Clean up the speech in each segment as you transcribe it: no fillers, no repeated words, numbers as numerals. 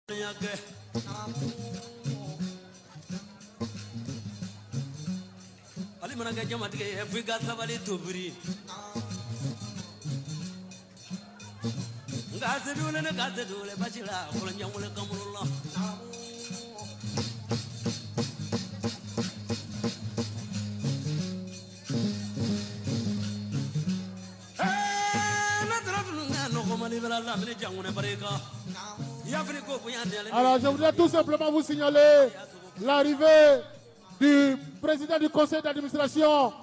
Ali mana kɛ jamatigɛ ye f'i ka sabali tobiri nka sedule ne ka sedule basi la fɔlɔ ɲamule kamuru la ne tara tunu ŋa nɔgɔmani bɛla lamini jaŋune barika. Alors, je voudrais tout simplement vous signaler l'arrivée du président du conseil d'administration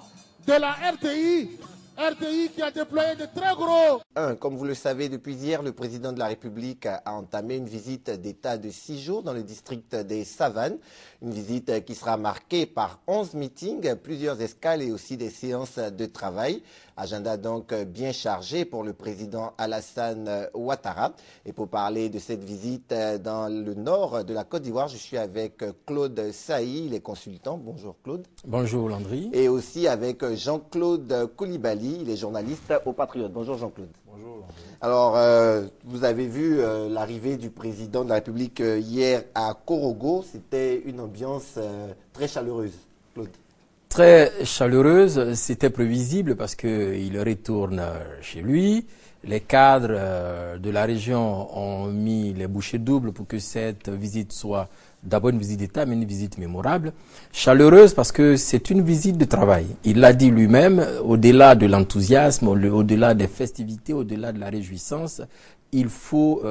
de la RTI. RTI qui a déployé de très gros... Comme vous le savez, depuis hier, le président de la République a entamé une visite d'État de 6 jours dans le district des Savanes. Une visite qui sera marquée par 11 meetings, plusieurs escales et aussi des séances de travail. Agenda donc bien chargé pour le président Alassane Ouattara. Et pour parler de cette visite dans le nord de la Côte d'Ivoire, je suis avec Claude Saï, il est consultant. Bonjour Claude. Bonjour Landry. Et aussi avec Jean-Claude Koulibaly, il est journaliste au Patriote. Bonjour Jean-Claude. Bonjour Landry. Alors, vous avez vu l'arrivée du président de la République hier à Korogo. C'était une ambiance très chaleureuse, Claude. Très chaleureuse, c'était prévisible parce qu'il retourne chez lui. Les cadres de la région ont mis les bouchées doubles pour que cette visite soit d'abord une visite d'État, mais une visite mémorable. Chaleureuse parce que c'est une visite de travail. Il l'a dit lui-même, au-delà de l'enthousiasme, au-delà des festivités, au-delà de la réjouissance, il faut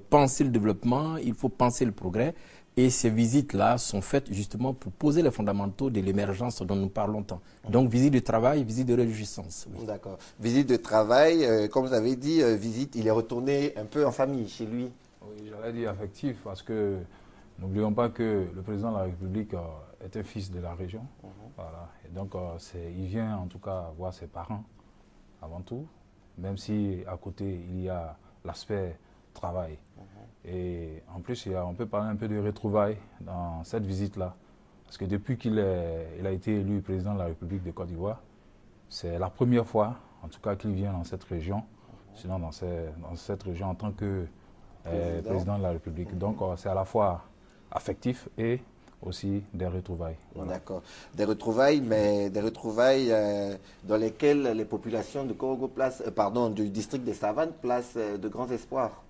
penser le développement, il faut penser le progrès. Et ces visites-là sont faites justement pour poser les fondamentaux de l'émergence dont nous parlons tant. Donc, visite de travail, visite de réjouissance. Oui. D'accord. Visite de travail, comme vous avez dit, visite, il est retourné un peu en famille chez lui. Oui, j'allais dire affectif parce que n'oublions pas que le président de la République était fils de la région. Voilà. Et donc, il vient en tout cas voir ses parents avant tout, même si à côté, il y a l'aspect travail. Et en plus, on peut parler un peu de retrouvailles dans cette visite-là. Parce que depuis qu'il a été élu président de la République de Côte d'Ivoire, c'est la première fois, en tout cas, qu'il vient dans cette région, sinon dans cette région en tant que président de la République. Donc, c'est à la fois affectif et aussi des retrouvailles. Voilà. D'accord. Des retrouvailles, mais des retrouvailles dans lesquelles les populations de Korogo du district des Savanes placent de grands espoirs.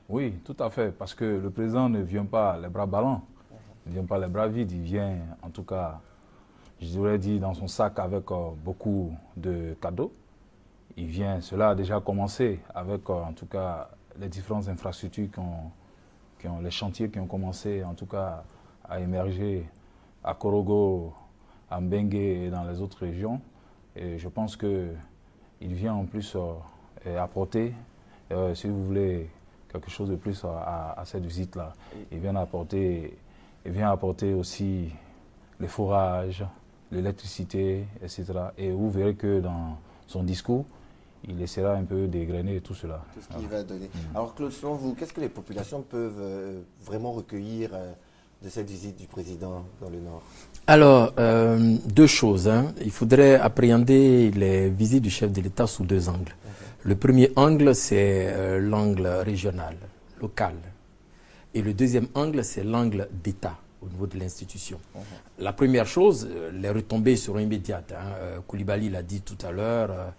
Oui, tout à fait, parce que le président ne vient pas les bras ballants, il ne vient pas les bras vides, il vient en tout cas, je dirais dit, dans son sac avec beaucoup de cadeaux. Il vient, cela a déjà commencé avec en tout cas les différentes infrastructures les chantiers qui ont commencé en tout cas à émerger à Korogo, à Mbengue et dans les autres régions. Et je pense qu'il vient en plus apporter, si vous voulez, quelque chose de plus à cette visite-là. Il vient apporter aussi les forages, l'électricité, etc. Et vous verrez que dans son discours, il essaiera un peu dégrainer tout cela. Tout ce qu'il va donner. Alors Claude, selon vous, qu'est-ce que les populations peuvent vraiment recueillir de cette visite du président dans le Nord? Alors, deux choses. Il faudrait appréhender les visites du chef de l'État sous deux angles. Le premier angle, c'est l'angle régional, local. Et le deuxième angle, c'est l'angle d'État, au niveau de l'institution. La première chose, les retombées seront immédiates. Koulibaly l'a dit tout à l'heure,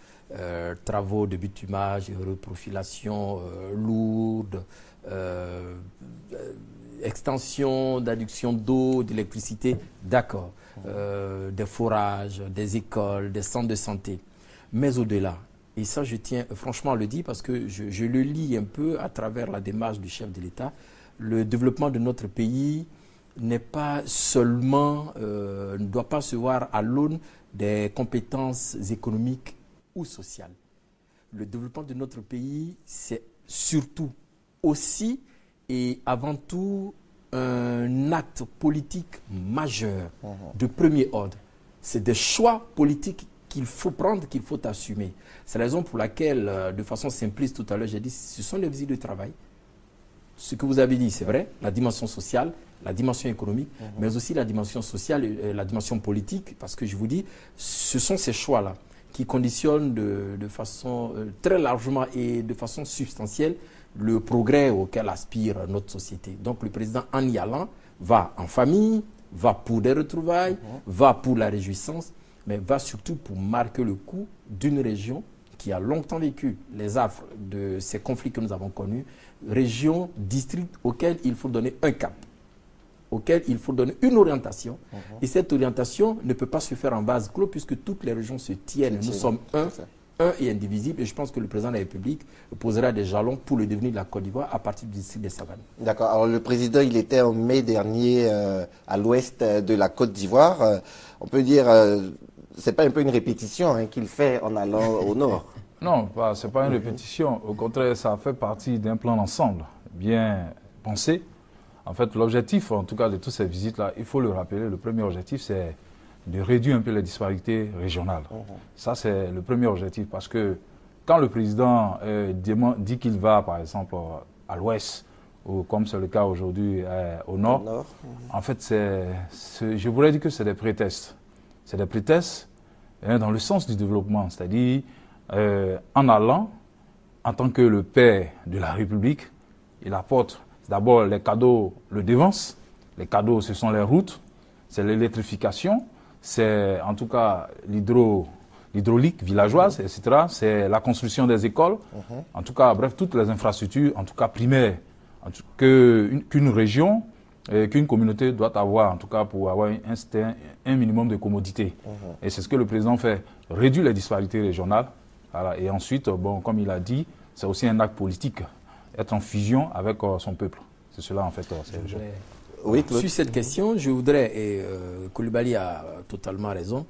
travaux de bitumage, reprofilation lourde, extension d'adduction d'eau, d'électricité, d'accord. Des forages, des écoles, des centres de santé. Mais au-delà, et ça, je tiens franchement à le dire parce que je le lis un peu à travers la démarche du chef de l'État. Le développement de notre pays n'est pas seulement, ne doit pas se voir à l'aune des compétences économiques ou sociales. Le développement de notre pays, c'est surtout aussi et avant tout un acte politique majeur de premier ordre. C'est des choix politiques qu'il faut prendre, qu'il faut assumer. C'est la raison pour laquelle, de façon simpliste tout à l'heure, j'ai dit ce sont les visites de travail. Ce que vous avez dit, c'est vrai, la dimension sociale, la dimension économique, mais aussi la dimension sociale et la dimension politique, parce que je vous dis, ce sont ces choix-là qui conditionnent de façon très largement et de façon substantielle le progrès auquel aspire notre société. Donc le président, en y allant, va en famille, va pour des retrouvailles, va pour la réjouissance, mais va surtout pour marquer le coup d'une région qui a longtemps vécu les affres de ces conflits que nous avons connus, région, district auquel il faut donner un cap, auquel il faut donner une orientation. Et cette orientation ne peut pas se faire en base clos puisque toutes les régions se tiennent. Nous sommes un et indivisible. Et je pense que le président de la République posera des jalons pour le devenir de la Côte d'Ivoire à partir du district des Savanes. D'accord. Alors le président, il était en mai dernier à l'ouest de la Côte d'Ivoire. On peut dire, c'est pas un peu une répétition qu'il fait en allant au nord? Non, ce n'est pas une répétition. Au contraire, ça fait partie d'un plan d'ensemble bien pensé. En fait, l'objectif, en tout cas, de toutes ces visites-là, il faut le rappeler, le premier objectif, c'est de réduire un peu les disparités régionales. Ça, c'est le premier objectif, parce que quand le président dit qu'il va, par exemple, à l'ouest, ou comme c'est le cas aujourd'hui au nord, en fait, je voudrais dire que c'est des prétextes. C'est des prétextes dans le sens du développement, c'est-à-dire en allant, en tant que le père de la République, il apporte d'abord les cadeaux, le dévance. Les cadeaux, ce sont les routes, c'est l'électrification, c'est en tout cas l'hydraulique villageoise, etc. C'est la construction des écoles. En tout cas, bref, toutes les infrastructures, en tout cas primaires, qu'une région, qu'une communauté doit avoir, en tout cas pour avoir un minimum de commodité. Et c'est ce que le président fait, réduire les disparités régionales. Voilà. Et ensuite, bon, comme il a dit, c'est aussi un acte politique, être en fusion avec son peuple. C'est cela, en fait, c'est le jeu. Oui, sur cette question, je voudrais, et Coulibaly a totalement raison,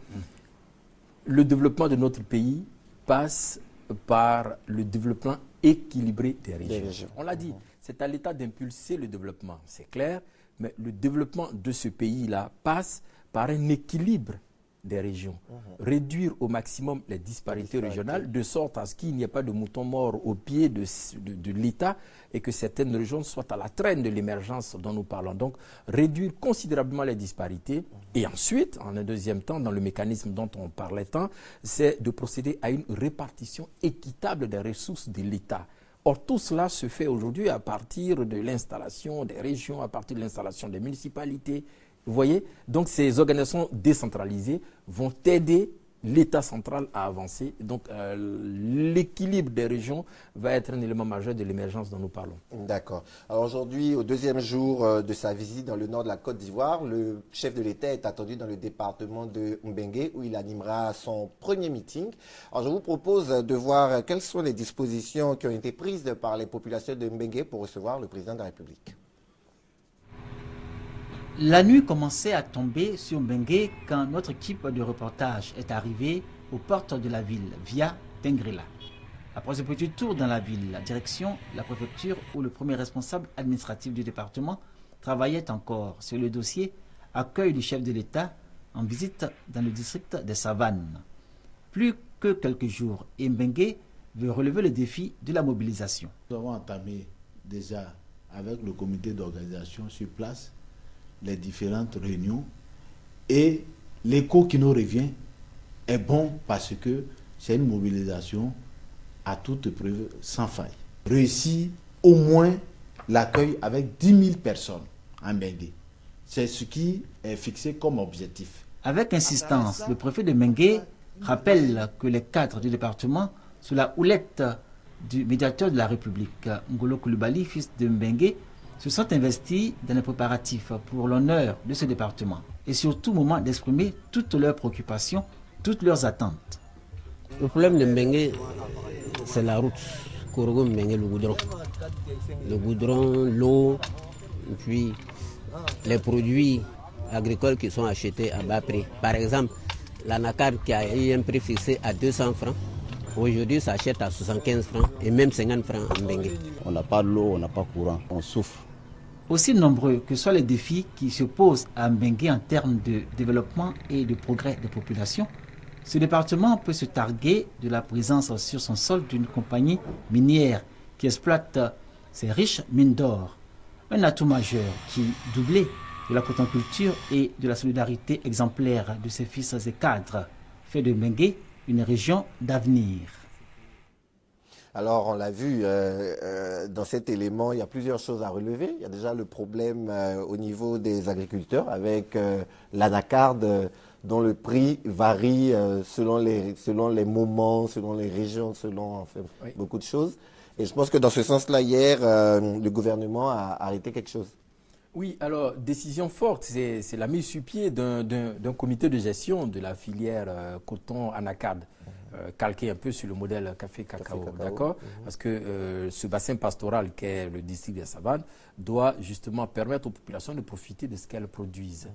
le développement de notre pays passe par le développement équilibré des régions. On l'a dit, c'est à l'État d'impulser le développement, c'est clair, mais le développement de ce pays-là passe par un équilibre des régions. Réduire au maximum les disparités régionales, de sorte à ce qu'il n'y ait pas de moutons morts au pied de l'État et que certaines régions soient à la traîne de l'émergence dont nous parlons. Donc, réduire considérablement les disparités. Et ensuite, en un deuxième temps, dans le mécanisme dont on parlait tant, c'est de procéder à une répartition équitable des ressources de l'État. Or, tout cela se fait aujourd'hui à partir de l'installation des régions, à partir de l'installation des municipalités. Vous voyez? Donc, ces organisations décentralisées vont aider l'État central à avancer. Donc, l'équilibre des régions va être un élément majeur de l'émergence dont nous parlons. D'accord. Alors, aujourd'hui, au deuxième jour de sa visite dans le nord de la Côte d'Ivoire, le chef de l'État est attendu dans le département de Mbengue où il animera son premier meeting. Alors, je vous propose de voir quelles sont les dispositions qui ont été prises par les populations de Mbengue pour recevoir le président de la République. La nuit commençait à tomber sur Mbengue quand notre équipe de reportage est arrivée aux portes de la ville via Tengrela. Après ce petit tour dans la ville, direction la préfecture où le premier responsable administratif du département travaillait encore sur le dossier accueil du chef de l'État en visite dans le district des Savanes. Plus que quelques jours et Mbengue veut relever le défi de la mobilisation. Nous avons entamé déjà avec le comité d'organisation sur place les différentes réunions et l'écho qui nous revient est bon parce que c'est une mobilisation à toute épreuve sans faille. Réussir au moins l'accueil avec 10 000 personnes en Mbengue. C'est ce qui est fixé comme objectif. Avec insistance, le préfet de Mbengue rappelle que les cadres du département, sous la houlette du médiateur de la République, Ngolo Coulibaly, fils de Mbengue, se sont investis dans les préparatifs pour l'honneur de ce département et surtout moment d'exprimer toutes leurs préoccupations, toutes leurs attentes. Le problème de Mbengue, c'est la route. Korogo Mbengue, le goudron. Le goudron, l'eau, puis les produits agricoles qui sont achetés à bas prix. Par exemple, l'anacarde qui a eu un prix fixé à 200 francs, aujourd'hui s'achète à 75 francs et même 50 francs en Mbengue. On n'a pas l'eau, on n'a pas courant, on souffre. Aussi nombreux que soient les défis qui se posent à Mbengue en termes de développement et de progrès des populations, ce département peut se targuer de la présence sur son sol d'une compagnie minière qui exploite ses riches mines d'or. Un atout majeur qui, doublé de la potanculture et de la solidarité exemplaire de ses fils et cadres, fait de Mbengue une région d'avenir. Alors, on l'a vu, dans cet élément, il y a plusieurs choses à relever. Il y a déjà le problème au niveau des agriculteurs avec l'anacarde dont le prix varie selon les moments, selon les régions, selon en fait, beaucoup de choses. Et je pense que dans ce sens-là, hier, le gouvernement a arrêté quelque chose. Oui, alors, décision forte, c'est la mise sur pied d'un comité de gestion de la filière coton anacarde, calqué un peu sur le modèle café-cacao, d'accord? Parce que ce bassin pastoral qu'est le district des Savanes doit justement permettre aux populations de profiter de ce qu'elles produisent.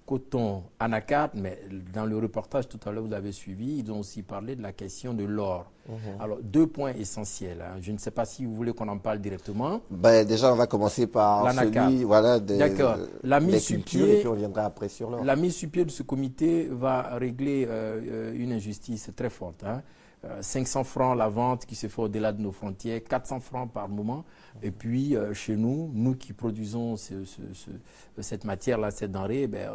Coton, anacarde, mais dans le reportage tout à l'heure, vous avez suivi, ils ont aussi parlé de la question de l'or. Alors, 2 points essentiels. Hein. Je ne sais pas si vous voulez qu'on en parle directement. Ben, déjà, on va commencer par celui la mise sur cultures et puis on viendra après sur l'or. La mise sur pied de ce comité va régler une injustice très forte. Hein. 500 francs la vente qui se fait au-delà de nos frontières, 400 francs par moment. Et puis, chez nous, nous qui produisons cette matière-là, cette denrée, ben,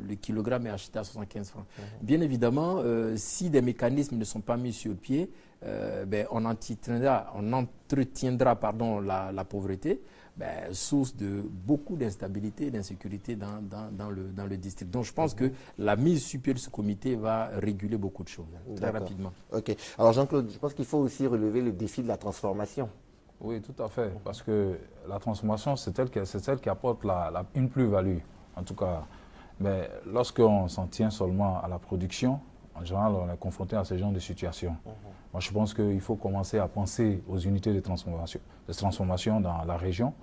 le kilogramme est acheté à 75 francs. Bien évidemment, si des mécanismes ne sont pas mis sur pied, ben, on entretiendra la pauvreté, ben, source de beaucoup d'instabilité et d'insécurité dans le district. Donc, je pense que la mise sur pied de ce comité va réguler beaucoup de choses, très rapidement. Ok. Alors, Jean-Claude, je pense qu'il faut aussi relever le défi de la transformation. Oui, tout à fait, parce que la transformation, c'est celle qui apporte une plus-value, en tout cas. Mais lorsqu'on s'en tient seulement à la production, en général, on est confronté à ce genre de situation. Moi, je pense qu'il faut commencer à penser aux unités de transformation dans la région,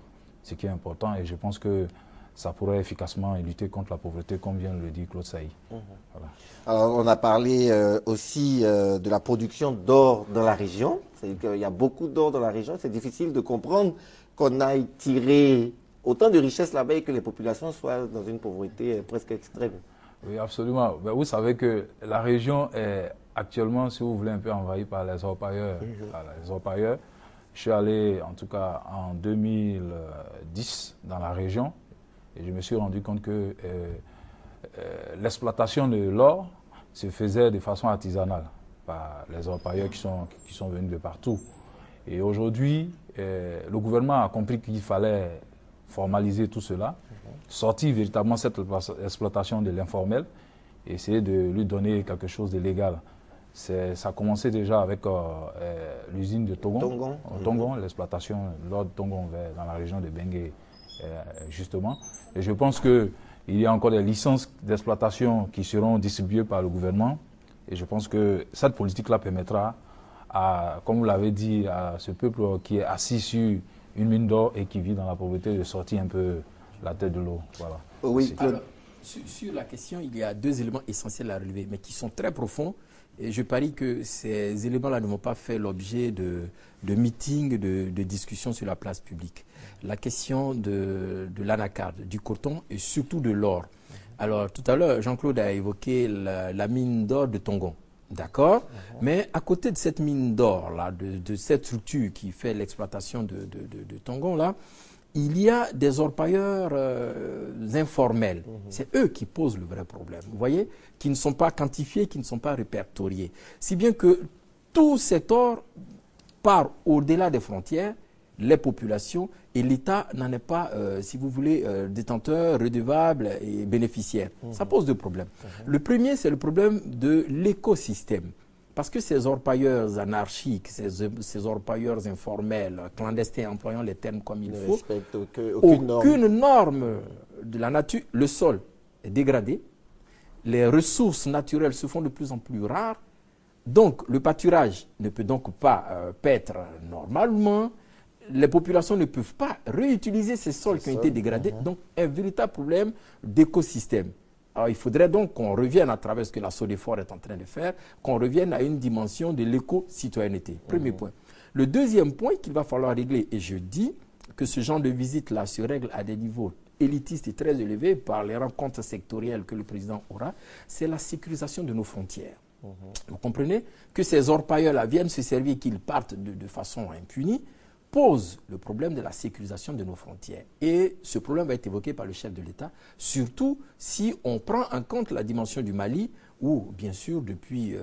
ce qui est important, et je pense que ça pourrait efficacement lutter contre la pauvreté, comme vient de le dire Claude Sailly. Voilà. Alors, on a parlé aussi de la production d'or dans la région. C'est-à-dire qu'il y a beaucoup d'or dans la région. C'est difficile de comprendre qu'on aille tirer autant de richesses là-bas et que les populations soient dans une pauvreté presque extrême. Oui, absolument. Ben, vous savez que la région est actuellement, si vous voulez, un peu envahie par les orpailleurs. Les orpailleurs. Je suis allé, en tout cas, en 2010 dans la région et je me suis rendu compte que l'exploitation de l'or se faisait de façon artisanale par les orpailleurs qui sont venus de partout. Et aujourd'hui, le gouvernement a compris qu'il fallait formaliser tout cela, sortir véritablement cette exploitation de l'informel et essayer de lui donner quelque chose de légal. Ça a commencé déjà avec l'usine de Tongon, l'exploitation de l'or de Tongon dans la région de Bengué, justement. Et je pense qu'il y a encore des licences d'exploitation qui seront distribuées par le gouvernement. Et je pense que cette politique-là permettra, comme vous l'avez dit, à ce peuple qui est assis sur une mine d'or et qui vit dans la pauvreté de sortir un peu la tête de l'eau. Voilà. Oui, alors, sur la question, il y a 2 éléments essentiels à relever, mais qui sont très profonds. Et je parie que ces éléments-là ne vont pas faire l'objet de meetings, de discussions sur la place publique. La question de l'anacarde, du coton et surtout de l'or. Alors, tout à l'heure, Jean-Claude a évoqué la mine d'or de Tongon. D'accord? Mais à côté de cette mine d'or, de cette structure qui fait l'exploitation de Tongon, là, il y a des orpailleurs informels. C'est eux qui posent le vrai problème, vous voyez, qui ne sont pas quantifiés, qui ne sont pas répertoriés. Si bien que tout cet or part au-delà des frontières, les populations, et l'État n'en est pas, si vous voulez, détenteur, redevable et bénéficiaire. Ça pose 2 problèmes. Le premier, c'est le problème de l'écosystème. Parce que ces orpailleurs anarchiques, ces orpailleurs informels, clandestins, employant les termes comme il faut, aucune norme de la nature, le sol est dégradé, les ressources naturelles se font de plus en plus rares, donc le pâturage ne peut donc pas paître normalement, les populations ne peuvent pas réutiliser ces sols qui ont été dégradés, donc un véritable problème d'écosystème. Alors, il faudrait donc qu'on revienne à travers ce que la SODEFOR est en train de faire, qu'on revienne à une dimension de l'éco-citoyenneté. Premier point. Le deuxième point qu'il va falloir régler, et je dis que ce genre de visite-là se règle à des niveaux élitistes et très élevés par les rencontres sectorielles que le président aura, c'est la sécurisation de nos frontières. Vous comprenez? Que ces orpailleurs-là viennent se servir, qu'ils partent de façon impunie, pose le problème de la sécurisation de nos frontières. Et ce problème va être évoqué par le chef de l'État, surtout si on prend en compte la dimension du Mali, où, bien sûr, depuis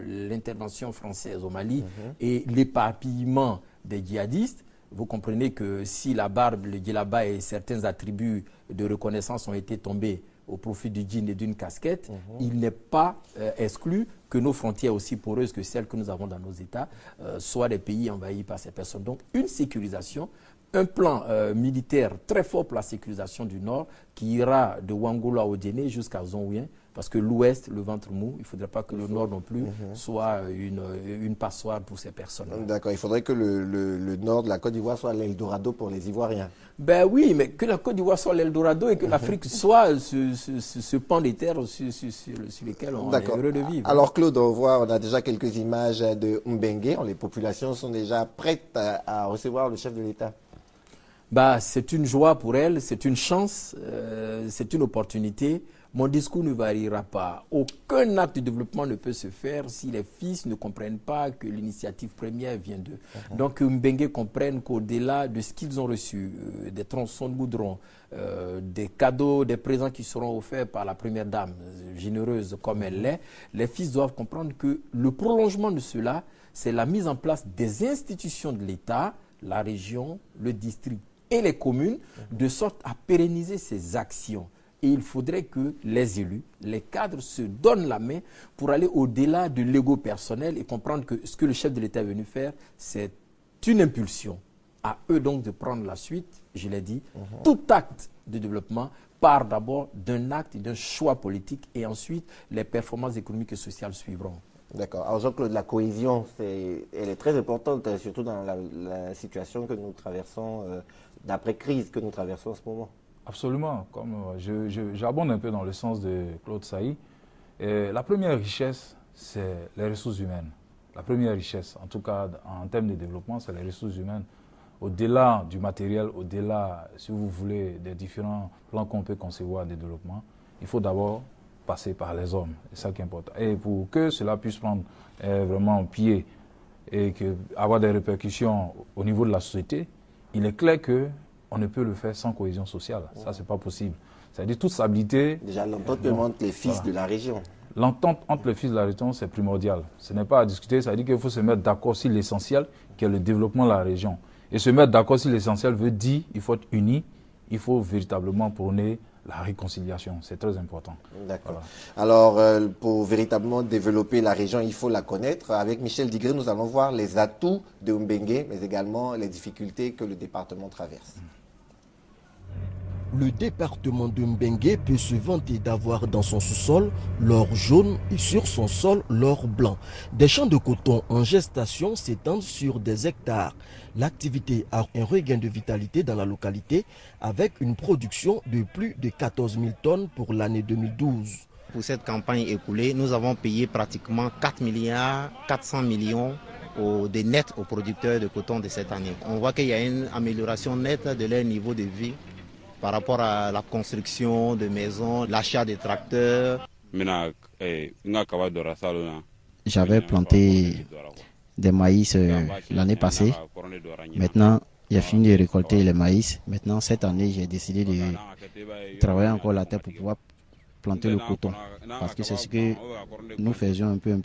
l'intervention française au Mali et l'éparpillement des djihadistes, vous comprenez que si la barbe, le djellaba et certains attributs de reconnaissance ont été tombés au profit du djinn et d'une casquette, il n'est pas exclu que nos frontières aussi poreuses que celles que nous avons dans nos États soient des pays envahis par ces personnes. Donc une sécurisation, un plan militaire très fort pour la sécurisation du Nord qui ira de Ouangola au Djéné jusqu'à Zonwien, parce que l'Ouest, le ventre mou, il ne faudrait pas que le Nord non plus soit une passoire pour ces personnes. D'accord, il faudrait que le Nord de la Côte d'Ivoire soit l'Eldorado pour les Ivoiriens. Ben oui, mais que la Côte d'Ivoire soit l'Eldorado et que l'Afrique soit ce pan des terres sur lesquels on est heureux de vivre. Alors Claude, on a déjà quelques images de Mbengue. Les populations sont déjà prêtes à recevoir le chef de l'État. Bah, c'est une joie pour elles, c'est une chance, c'est une opportunité. Mon discours ne variera pas. Aucun acte de développement ne peut se faire si les fils ne comprennent pas que l'initiative première vient d'eux. Donc, Mbengue comprennent qu'au-delà de ce qu'ils ont reçu, des tronçons de goudron, des cadeaux, des présents qui seront offerts par la première dame, généreuse comme elle l'est, les fils doivent comprendre que le prolongement de cela, c'est la mise en place des institutions de l'État, la région, le district et les communes, de sorte à pérenniser ces actions. Et il faudrait que les élus, les cadres se donnent la main pour aller au-delà de l'ego personnel et comprendre que ce que le chef de l'État est venu faire, c'est une impulsion. À eux donc de prendre la suite, je l'ai dit, tout acte de développement part d'abord d'un acte, d'un choix politique et ensuite les performances économiques et sociales suivront. D'accord. Alors Jean-Claude, la cohésion, elle est très importante, surtout dans la situation que nous traversons, d'après-crise que nous traversons en ce moment. Absolument. Comme j'abonde un peu dans le sens de Claude Sailly. La première richesse, c'est les ressources humaines. La première richesse, en tout cas en termes de développement, c'est les ressources humaines. Au-delà du matériel, au-delà, si vous voulez, des différents plans qu'on peut concevoir de développement, il faut d'abord passer par les hommes. C'est ça qui est important. Et pour que cela puisse prendre vraiment pied et avoir des répercussions au niveau de la société, il est clair qu'on ne peut le faire sans cohésion sociale. Ça, c'est pas possible. C'est-à-dire toute stabilité. Déjà, l'entente entre les fils de la région. L'entente entre les fils de la région, c'est primordial. Ce n'est pas à discuter, ça veut dire qu'il faut se mettre d'accord sur l'essentiel, qui est le développement de la région. Et se mettre d'accord sur l'essentiel veut dire qu'il faut être unis, il faut véritablement prôner la réconciliation. C'est très important. D'accord. Voilà. Alors, pour véritablement développer la région, il faut la connaître. Avec Michel Digré, nous allons voir les atouts de Mbengue, mais également les difficultés que le département traverse. Le département de Mbengue peut se vanter d'avoir dans son sous-sol l'or jaune et sur son sol l'or blanc. Des champs de coton en gestation s'étendent sur des hectares. L'activité a un regain de vitalité dans la localité avec une production de plus de 14 000 tonnes pour l'année 2012. Pour cette campagne écoulée, nous avons payé pratiquement 4 milliards 400 millions des nets aux producteurs de coton de cette année. On voit qu'il y a une amélioration nette de leur niveau de vie par rapport à la construction de maisons, l'achat des tracteurs. J'avais planté des maïs l'année passée. Maintenant, il a fini de récolter les maïs. Maintenant, cette année, j'ai décidé de travailler encore la terre pour pouvoir planter le coton. Parce que c'est ce que nous faisions un peu,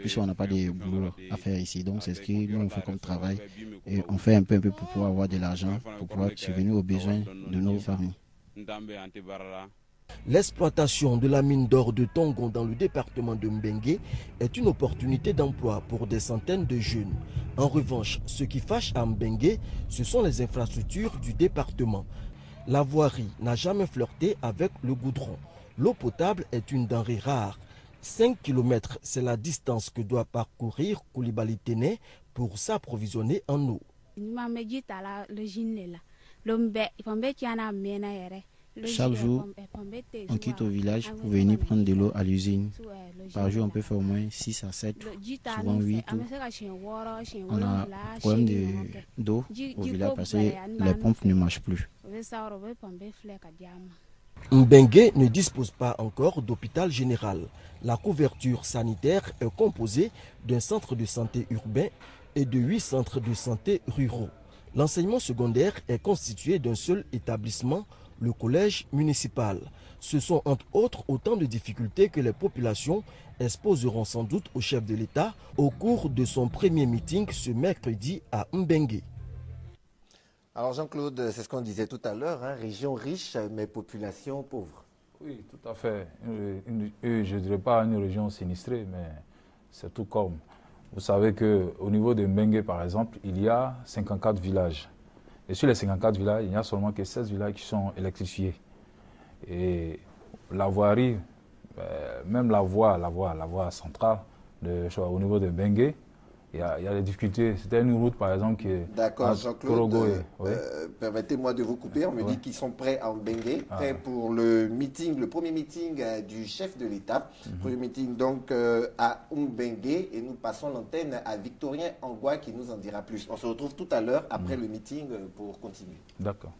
puisqu'on n'a pas de boulot à faire ici. Donc, c'est ce que nous on fait comme travail. Et on fait un peu pour pouvoir avoir de l'argent, pour pouvoir subvenir aux besoins de nos familles. L'exploitation de la mine d'or de Tongon dans le département de Mbengue est une opportunité d'emploi pour des centaines de jeunes. En revanche, ce qui fâche à Mbengue, ce sont les infrastructures du département. La voirie n'a jamais flirté avec le goudron. L'eau potable est une denrée rare. 5 km, c'est la distance que doit parcourir Koulibaly Téné pour s'approvisionner en eau. Chaque jour, on quitte au village pour venir prendre de l'eau à l'usine. Par jour, on peut faire au moins 6 à 7, souvent 8. On a un problème d'eau au village parce que les pompes ne marchent plus. Mbengue ne dispose pas encore d'hôpital général. La couverture sanitaire est composée d'un centre de santé urbain et de 8 centres de santé ruraux. L'enseignement secondaire est constitué d'un seul établissement, le collège municipal. Ce sont entre autres autant de difficultés que les populations exposeront sans doute au chef de l'État au cours de son premier meeting ce mercredi à Mbengue. Alors Jean-Claude, c'est ce qu'on disait tout à l'heure, hein, région riche mais population pauvre. Oui, tout à fait. Je ne dirais pas une région sinistrée, mais c'est tout comme. Vous savez qu'au niveau de Mbengue, par exemple, il y a 54 villages. Et sur les 54 villages, il n'y a seulement que 16 villages qui sont électrifiés. Et la voirie, même la voie centrale au niveau de Mbengue, il y a des difficultés. C'était une route, par exemple, qui est... D'accord, Jean-Claude, permettez-moi de vous couper. On me dit qu'ils sont prêts à Mbengue, prêts pour le meeting, le premier meeting du chef de l'État. Premier meeting donc à Mbengue. Et nous passons l'antenne à Victorien Angoua qui nous en dira plus. On se retrouve tout à l'heure après le meeting pour continuer. D'accord.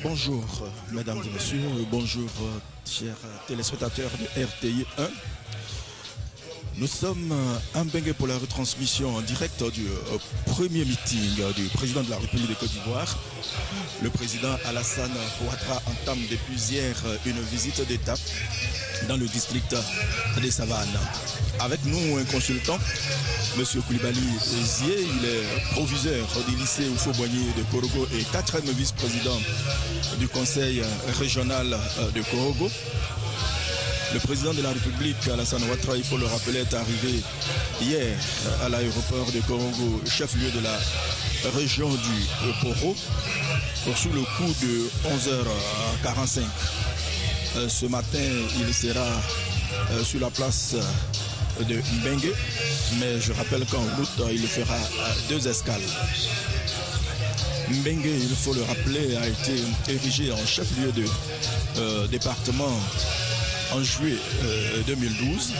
Bonjour mesdames et messieurs, bonjour chers téléspectateurs de RTI 1. Nous sommes à Mbengue pour la retransmission en direct du premier meeting du président de la République de Côte d'Ivoire. Le président Alassane Ouattara entame depuis hier une visite d'étape dans le district des Savanes. Avec nous un consultant, M. Koulibaly Zié, il est proviseur du lycée Oufo-Boigny de Korogo et 4e vice-président du conseil régional de Korogo. Le président de la République, Alassane Ouattara, il faut le rappeler, est arrivé hier à l'aéroport de Korogo, chef-lieu de la région du Poro, sous le coup de 11h45. Ce matin, il sera sur la place de Mbengue, mais je rappelle qu'en route, il fera 2 escales. Mbengue, il faut le rappeler, a été érigé en chef-lieu de département en juillet 2012.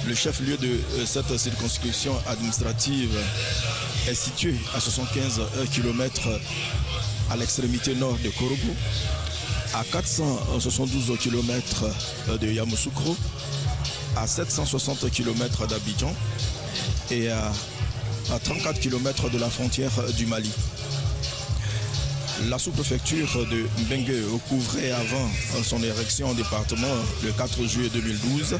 Le chef-lieu de cette circonscription administrative est situé à 75 km à l'extrémité nord de Korogo, à 472 km de Yamoussoukro, à 760 km d'Abidjan et à 34 km de la frontière du Mali. La sous-préfecture de Mbengue couvrait avant son érection au département le 4 juillet 2012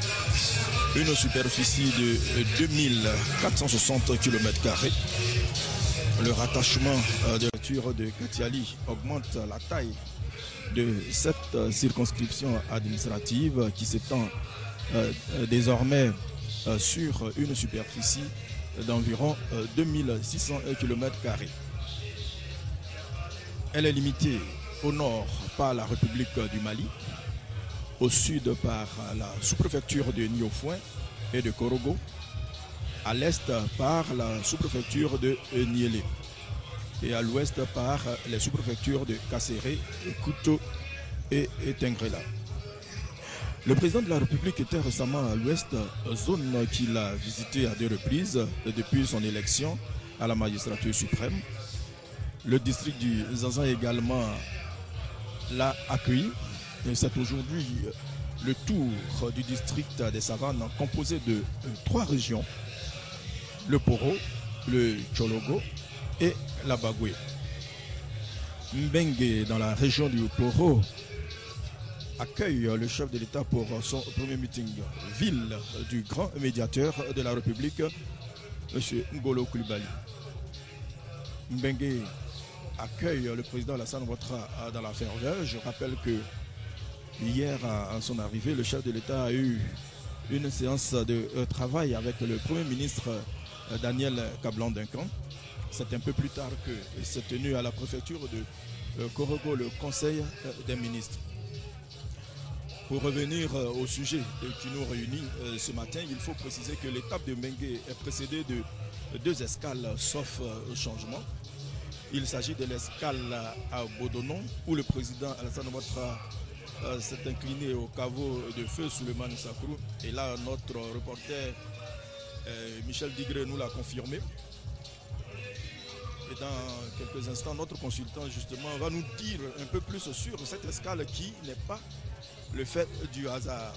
une superficie de 2460 km². Le rattachement de la préfecture de Katiali augmente la taille de cette circonscription administrative qui s'étend désormais sur une superficie d'environ 2600 km². Elle est limitée au nord par la République du Mali, au sud par la sous-préfecture de Niofouin et de Korogo, à l'est par la sous-préfecture de Niélé et à l'ouest par les sous-préfectures de Kasséré, Kouto et Tengrela. Le président de la République était récemment à l'ouest, zone qu'il a visitée à 2 reprises depuis son élection à la magistrature suprême. Le district du Zanzan également l'a accueilli. C'est aujourd'hui le tour du district des Savanes composé de 3 régions, le Poro, le Tchologo et la Bagoué. Mbengue, dans la région du Poro, accueille le chef de l'État pour son premier meeting ville du grand médiateur de la République, M. Ngolo Koulibaly. Mbengue accueille le président Alassane Ouattara dans la ferveur. Je rappelle que hier, à son arrivée, le chef de l'État a eu une séance de travail avec le Premier ministre Daniel Kablan-Duncan. C'est un peu plus tard que s'est tenu à la préfecture de Korogo le Conseil des ministres. Pour revenir au sujet qui nous réunit ce matin, il faut préciser que l'étape de Mbengue est précédée de 2 escales sauf changement. Il s'agit de l'escale à Bodonon où le président Alassane Ouattara s'est incliné au caveau de feu Souleymane Sakrou. Et là, notre reporter Michel Digré nous l'a confirmé. Et dans quelques instants, notre consultant justement va nous dire un peu plus sur cette escale qui n'est pas le fait du hasard.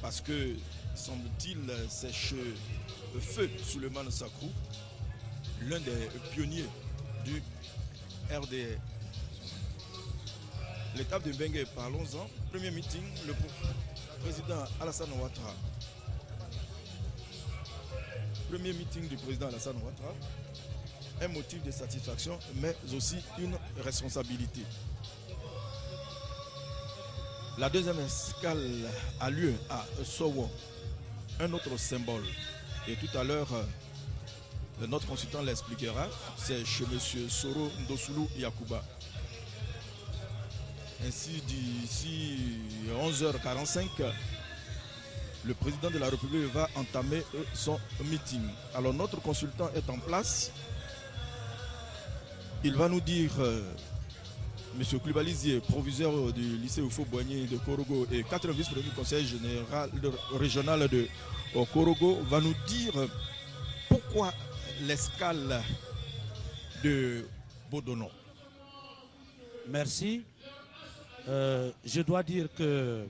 Parce que, semble-t-il, c'est Feu Souleymane Sakrou, l'un des pionniers du RDR. L'étape de Mbengue, parlons-en. Premier meeting, le président Alassane Ouattara. Premier meeting du président Alassane Ouattara. Un motif de satisfaction, mais aussi une responsabilité. La deuxième escale a lieu à Sowo, un autre symbole. Et tout à l'heure, notre consultant l'expliquera, c'est chez M. Soro Ndosulu Yakuba. Ainsi, d'ici 11h45, le président de la République va entamer son meeting. Alors notre consultant est en place. Il va nous dire, M. Koulibaly, proviseur du lycée Oufo-Boigny de Korogo et 4 vice-présidents du conseil général régional de Korogo, va nous dire pourquoi l'escale de Bodono. Merci. Je dois dire que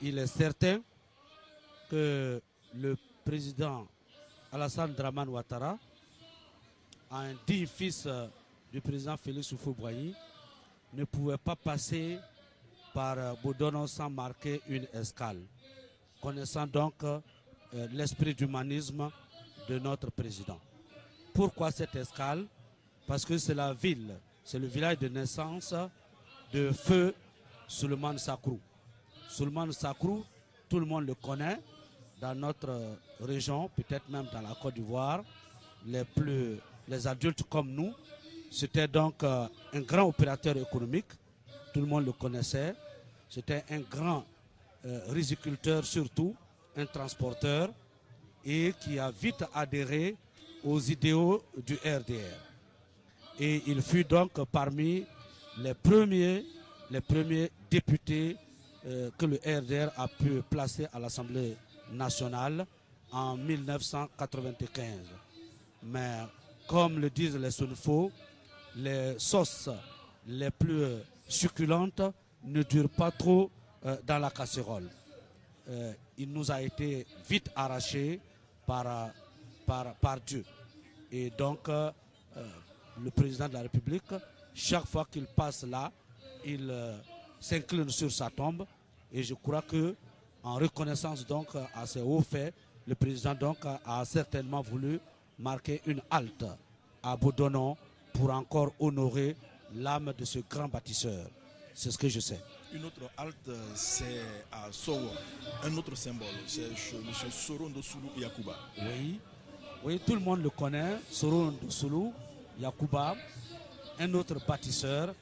il est certain que le président Alassane Dramane Ouattara, un digne fils du président Félix Houphouët-Boigny, ne pouvait pas passer par Bodono sans marquer une escale, connaissant donc l'esprit d'humanisme de notre président. Pourquoi cette escale? Parce que c'est la ville, c'est le village de naissance de Feu Souleymane Sakrou. Souleymane Sakrou, tout le monde le connaît dans notre région, peut-être même dans la Côte d'Ivoire. Les adultes comme nous, c'était donc un grand opérateur économique, tout le monde le connaissait. C'était un grand riziculteur surtout, un transporteur, et qui a vite adhéré aux idéaux du RDR. Et il fut donc parmi les premiers députés que le RDR a pu placer à l'Assemblée nationale en 1995. Mais comme le disent les Sunfo, les sauces les plus succulentes ne durent pas trop dans la casserole. Il nous a été vite arraché par Dieu. Et donc, le président de la République, chaque fois qu'il passe là, il s'incline sur sa tombe. Et je crois que, en reconnaissance donc à ces hauts faits, le président donc a certainement voulu marquer une halte à Bodono pour encore honorer l'âme de ce grand bâtisseur. C'est ce que je sais. Une autre halte, c'est à Sowo, un autre symbole, c'est chez M. Soro Ndosulu Yakuba. Oui, tout le monde le connaît, Soro Ndosulu Yakuba, un autre bâtisseur,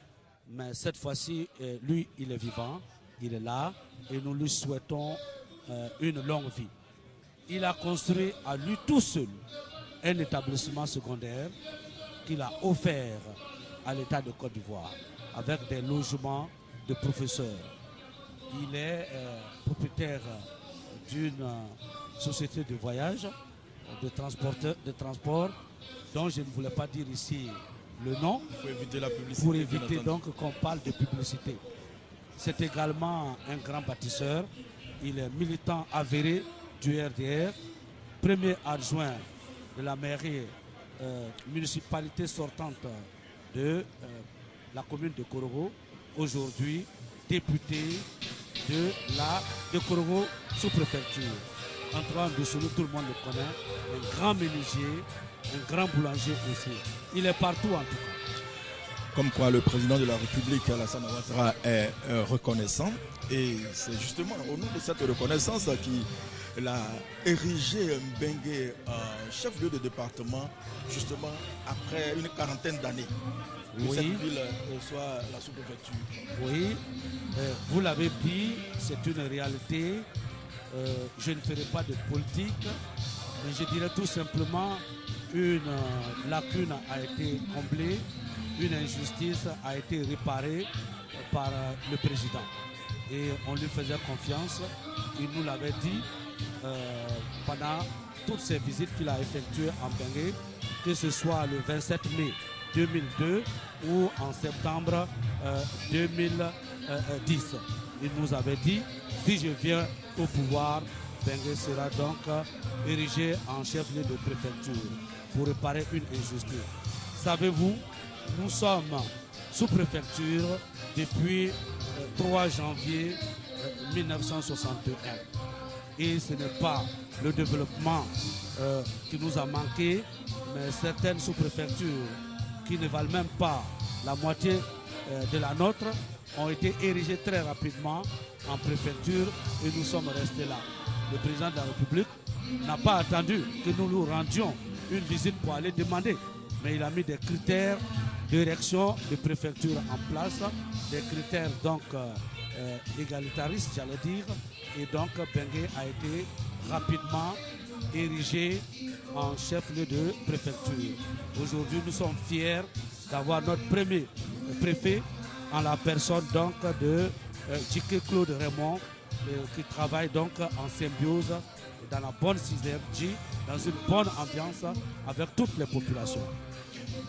mais cette fois-ci, lui, il est vivant, il est là, et nous lui souhaitons une longue vie. Il a construit à lui tout seul un établissement secondaire qu'il a offert à l'État de Côte d'Ivoire, avec des logements de professeurs. Il est propriétaire d'une société de voyage, de transport, dont je ne voulais pas dire ici le nom, pour éviter la publicité, pour éviter donc qu'on parle de publicité. C'est également un grand bâtisseur. Il est militant avéré du RDR, premier adjoint de la mairie municipalité sortante de la commune de Korogo, aujourd'hui député de Korogo sous-préfecture. Antoine Ndosulu, tout le monde le connaît, un grand menuisier, un grand boulanger aussi. Il est partout en tout cas. Comme quoi le président de la République, Alassane Ouattara, est reconnaissant. Et c'est justement au nom de cette reconnaissance qu'il a érigé Mbengue en chef-lieu de département, justement après une quarantaine d'années. Que cette ville soit la sous-préfecture. Oui, vous l'avez dit, c'est une réalité. Je ne ferai pas de politique, mais je dirais tout simplement une lacune a été comblée, une injustice a été réparée par le président. Et on lui faisait confiance, il nous l'avait dit pendant toutes ces visites qu'il a effectuées en Bengué, que ce soit le 27 mai 2002 ou en septembre 2010. Il nous avait dit, si je viens au pouvoir, Bengué sera donc érigé en chef-lieu de préfecture pour réparer une injustice. Savez-vous, nous sommes sous préfecture depuis 3 janvier 1961. Et ce n'est pas le développement qui nous a manqué, mais certaines sous-préfectures qui ne valent même pas la moitié de la nôtre ont été érigées très rapidement en préfecture et nous sommes restés là. Le président de la République n'a pas attendu que nous nous rendions une visite pour aller demander, mais il a mis des critères d'érection de préfecture en place, des critères donc égalitaristes, j'allais dire, et donc Bengué a été rapidement érigé en chef-lieu de préfecture. Aujourd'hui, nous sommes fiers d'avoir notre premier préfet en la personne donc de Djiké Claude Raymond, qui travaille donc en symbiose dans la bonne synergie, dans une bonne ambiance avec toutes les populations.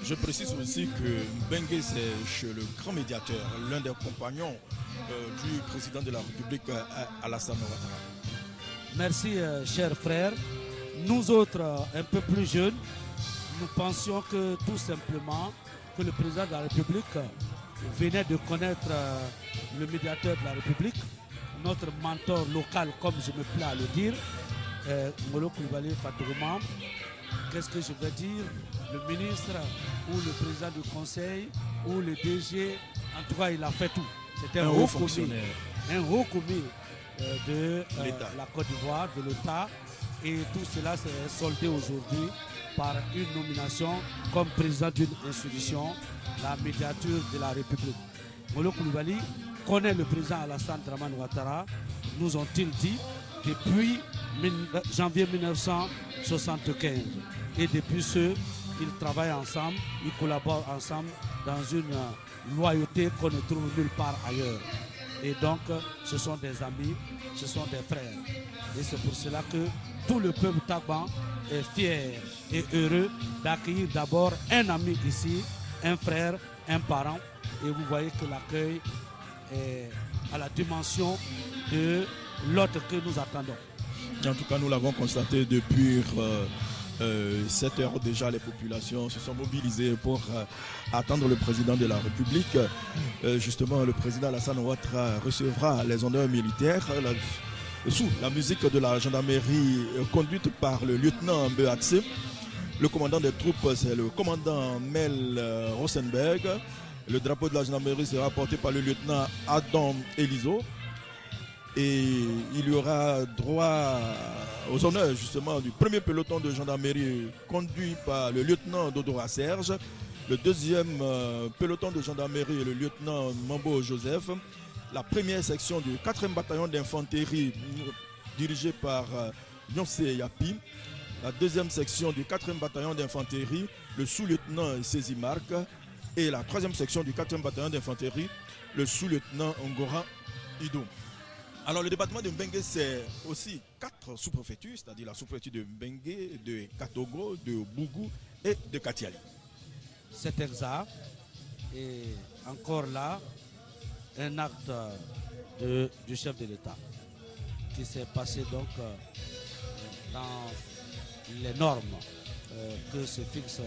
Je précise aussi que Bengué, c'est chez le grand médiateur, l'un des compagnons du président de la République, Alassane Ouattara. Merci, cher frère. Nous autres, un peu plus jeunes, nous pensions que tout simplement que le président de la République venait de connaître le médiateur de la République, notre mentor local, comme je me plais à le dire, Molo Koulibaly Fatouma. Qu'est-ce que je veux dire? Le ministre ou le président du conseil ou le DG, en tout cas, il a fait tout. C'était un haut fonctionnaire, un haut commis de la Côte d'Ivoire, de l'État. Et tout cela s'est soldé aujourd'hui par une nomination comme président d'une institution, la médiature de la République. Molo Koulibaly connaît le président Alassane Dramane Ouattara, nous ont-ils dit, depuis janvier 1975. Et depuis ce, ils travaillent ensemble, ils collaborent ensemble dans une loyauté qu'on ne trouve nulle part ailleurs. Et donc, ce sont des amis, ce sont des frères. Et c'est pour cela que tout le peuple tagban est fier et heureux d'accueillir d'abord un ami ici, un frère, un parent. Et vous voyez que l'accueil est à la dimension de l'autre que nous attendons. En tout cas, nous l'avons constaté depuis 7 heures déjà, les populations se sont mobilisées pour attendre le président de la République. Justement, le président Alassane Ouattara recevra les honneurs militaires sous la musique de la gendarmerie conduite par le lieutenant Mbeatse. Le commandant des troupes, c'est le commandant Mel Rosenberg. Le drapeau de la gendarmerie sera porté par le lieutenant Adam Elizo. Et il y aura droit aux honneurs justement du premier peloton de gendarmerie conduit par le lieutenant Dodora Serge, le deuxième peloton de gendarmerie le lieutenant Mambo Joseph, la première section du 4e bataillon d'infanterie dirigé par Nyonse Yapi, la deuxième section du 4e bataillon d'infanterie le sous-lieutenant Sezi Marc et la 3e section du 4e bataillon d'infanterie le sous-lieutenant Ngora Ido. Alors le département de Mbengue, c'est aussi 4 sous-préfectures, c'est-à-dire la sous-préfecture de Mbengue, de Katogo, de Bougou et de Katiali. C'est exact. Et encore là, un acte du chef de l'État qui s'est passé donc dans les normes que se fixe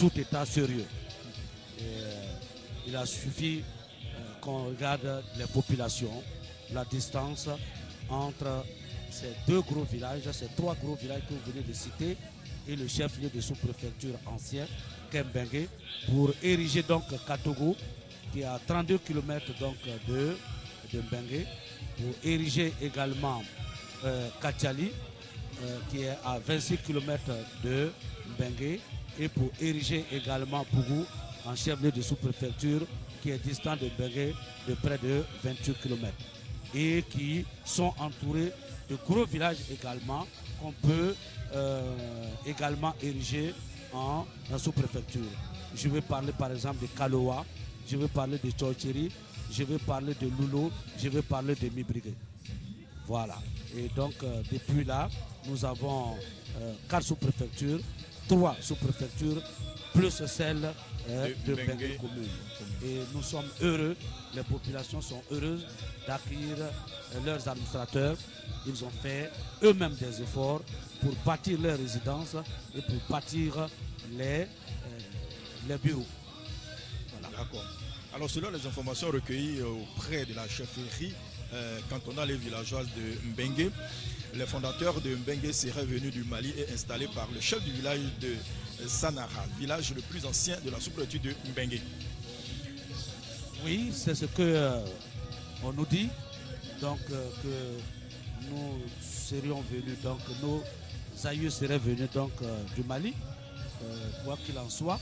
tout État sérieux. Il a suffi qu'on regarde les populations, la distance entre ces 2 gros villages, ces 3 gros villages que vous venez de citer et le chef-lieu de sous-préfecture ancien, Kembengue, pour ériger donc Katogo, qui est à 32 km donc de Mbengue, pour ériger également Katiali, qui est à 26 km de Mbengue, et pour ériger également Bougou en chef-lieu de sous-préfecture, qui est distant de Mbengue de près de 28 km. Et qui sont entourés de gros villages également qu'on peut également ériger en sous-préfecture. Je vais parler par exemple de Kaloa, je vais parler de Tchorchiri, je vais parler de Loulo, je vais parler de Mibrigué. Voilà. Et donc depuis là, nous avons 4 sous-préfectures, 3 sous-préfectures, plus celle de Bengué commune. Et nous sommes heureux, les populations sont heureuses d'accueillir leurs administrateurs. Ils ont fait eux-mêmes des efforts pour bâtir leurs résidences et pour bâtir les bureaux. Voilà. D'accord. Alors selon les informations recueillies auprès de la chefferie cantonale et villageoise de Mbengue, les fondateurs de Mbengue seraient venus du Mali et installés par le chef du village de Sanara, village le plus ancien de la sous-préfecture de Mbengue. Oui, c'est ce que on nous dit, donc que nous serions venus, donc nos aïeux seraient venus donc du Mali. Quoi qu'il en soit,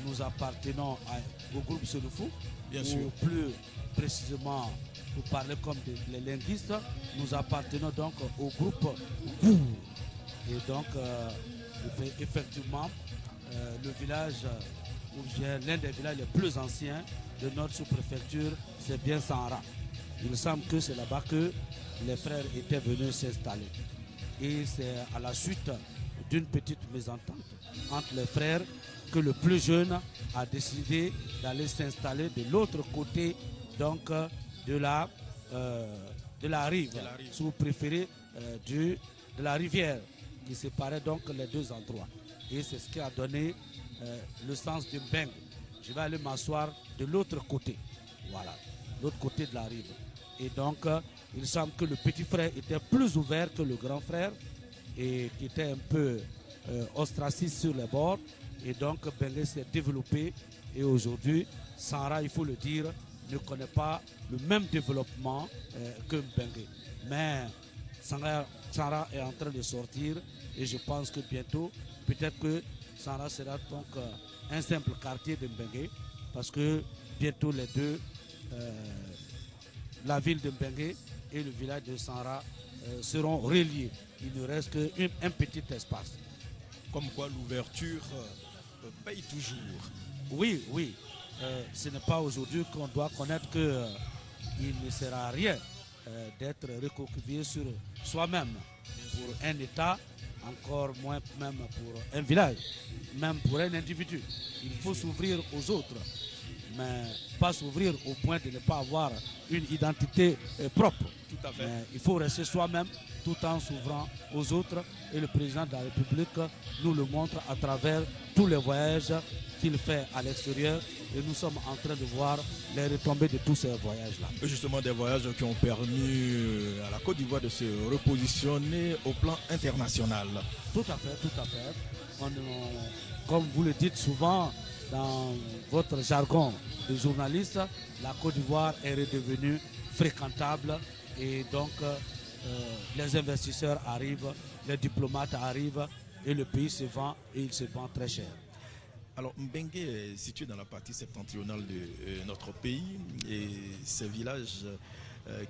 nous appartenons au groupe Senufou, bien sûr. Plus précisément, pour parler comme les linguistes, nous appartenons donc au groupe Gou. Et donc, effectivement, le village, ou bien l'un des villages les plus anciens de notre sous-préfecture, c'est bien Sanra. Il me semble que c'est là-bas que les frères étaient venus s'installer. Et c'est à la suite d'une petite mésentente entre les frères que le plus jeune a décidé d'aller s'installer de l'autre côté donc de la rive, si vous préférez, de la rivière qui séparait donc les deux endroits. Et c'est ce qui a donné le sens du Mbengue. Je vais aller m'asseoir de l'autre côté, voilà, l'autre côté de la rive. Et donc, il semble que le petit frère était plus ouvert que le grand frère et qui était un peu ostracisé sur les bords. Et donc, Mbengue s'est développé. Et aujourd'hui, Sanra, il faut le dire, ne connaît pas le même développement que Mbengue. Mais Sanra est en train de sortir et je pense que bientôt, peut-être que Sanra sera donc un simple quartier de Mbengue parce que bientôt les deux, la ville de Mbengue et le village de Sanra seront reliés. Il ne reste qu'un petit espace. Comme quoi l'ouverture paye toujours. Oui, oui. Ce n'est pas aujourd'hui qu'on doit connaître qu'il ne sert à rien d'être recroquevillé sur soi-même pour un État, encore moins même pour un village, même pour un individu. Il faut s'ouvrir aux autres, mais pas s'ouvrir au point de ne pas avoir une identité propre. Tout à fait. Mais il faut rester soi-même tout en s'ouvrant aux autres et le président de la République nous le montre à travers tous les voyages qu'il fait à l'extérieur et nous sommes en train de voir les retombées de tous ces voyages-là. Justement des voyages qui ont permis à la Côte d'Ivoire de se repositionner au plan international. Tout à fait, tout à fait. Comme vous le dites souvent dans votre jargon de journaliste, la Côte d'Ivoire est redevenue fréquentable et donc les investisseurs arrivent, les diplomates arrivent et le pays se vend et il se vend très cher. Alors Mbengue est situé dans la partie septentrionale de notre pays et ces villages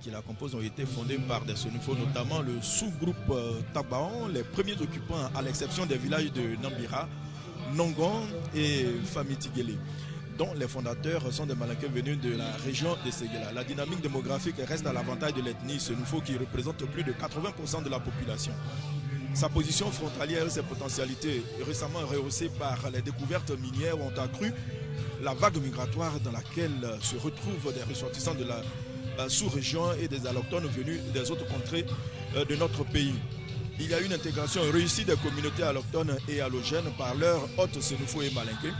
qui la composent ont été fondés par des Senufo, notamment le sous-groupe Tabaon, les premiers occupants à l'exception des villages de Nambira, Nongon et Famitigele, dont les fondateurs sont des Malinqués venus de la région de Séguéla. La dynamique démographique reste à l'avantage de l'ethnie Senufo qui représente plus de 80% de la population. Sa position frontalière et ses potentialités récemment rehaussées par les découvertes minières ont accru la vague migratoire dans laquelle se retrouvent des ressortissants de la sous-région et des allochtones venus des autres contrées de notre pays. Il y a une intégration réussie des communautés allochtones et allogènes par leurs hôtes Senufo et Malinqués.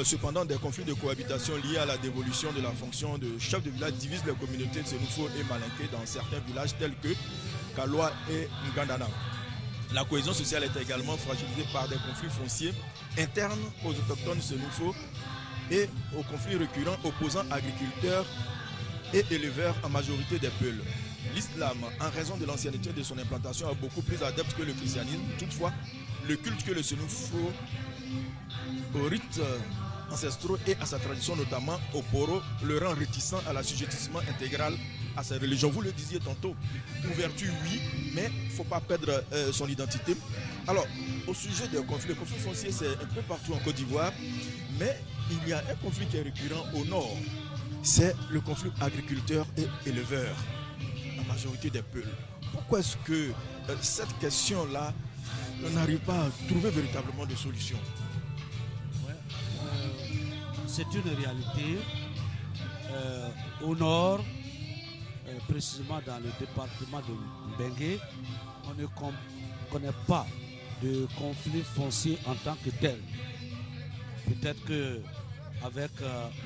Cependant, des conflits de cohabitation liés à la dévolution de la fonction de chef de village divisent les communautés de Senufo et Malinqués dans certains villages tels que Kaloa et Ngandana. La cohésion sociale est également fragilisée par des conflits fonciers internes aux autochtones Senufo et aux conflits récurrents opposant agriculteurs et éleveurs en majorité des Peuls. L'islam, en raison de l'ancienneté de son implantation, est beaucoup plus adepte que le christianisme. Toutefois, le culte que le Senufo aux rites ancestraux et à sa tradition, notamment au Poro, le rend réticent à l'assujettissement intégral à sa religion. Vous le disiez tantôt, ouverture oui, mais il ne faut pas perdre son identité. Alors, au sujet des conflits, le conflit foncier c'est un peu partout en Côte d'Ivoire, mais il y a un conflit qui est récurrent au nord, c'est le conflit agriculteur et éleveur, la majorité des Peuls. pourquoi est-ce que cette question-là n'arrive pas à trouver véritablement de solution? C'est une réalité. Au nord, précisément dans le département de Mbengue, on ne connaît pas de conflit foncier en tant que tel. Peut-être que avec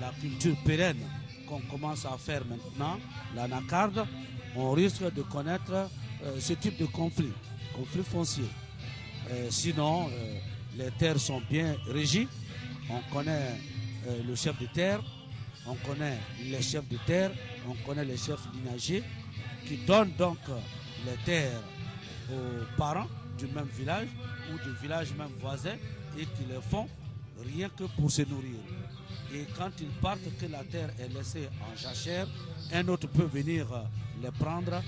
la culture pérenne qu'on commence à faire maintenant, l'anacarde, on risque de connaître ce type de conflit foncier. Sinon, les terres sont bien régies. On connaît le chef de terre, on connaît les chefs de terre, on connaît les chefs lignagers qui donnent donc les terres aux parents du même village ou du village même voisin et qui les font rien que pour se nourrir. Et quand ils partent, que la terre est laissée en jachère, un autre peut venir les prendre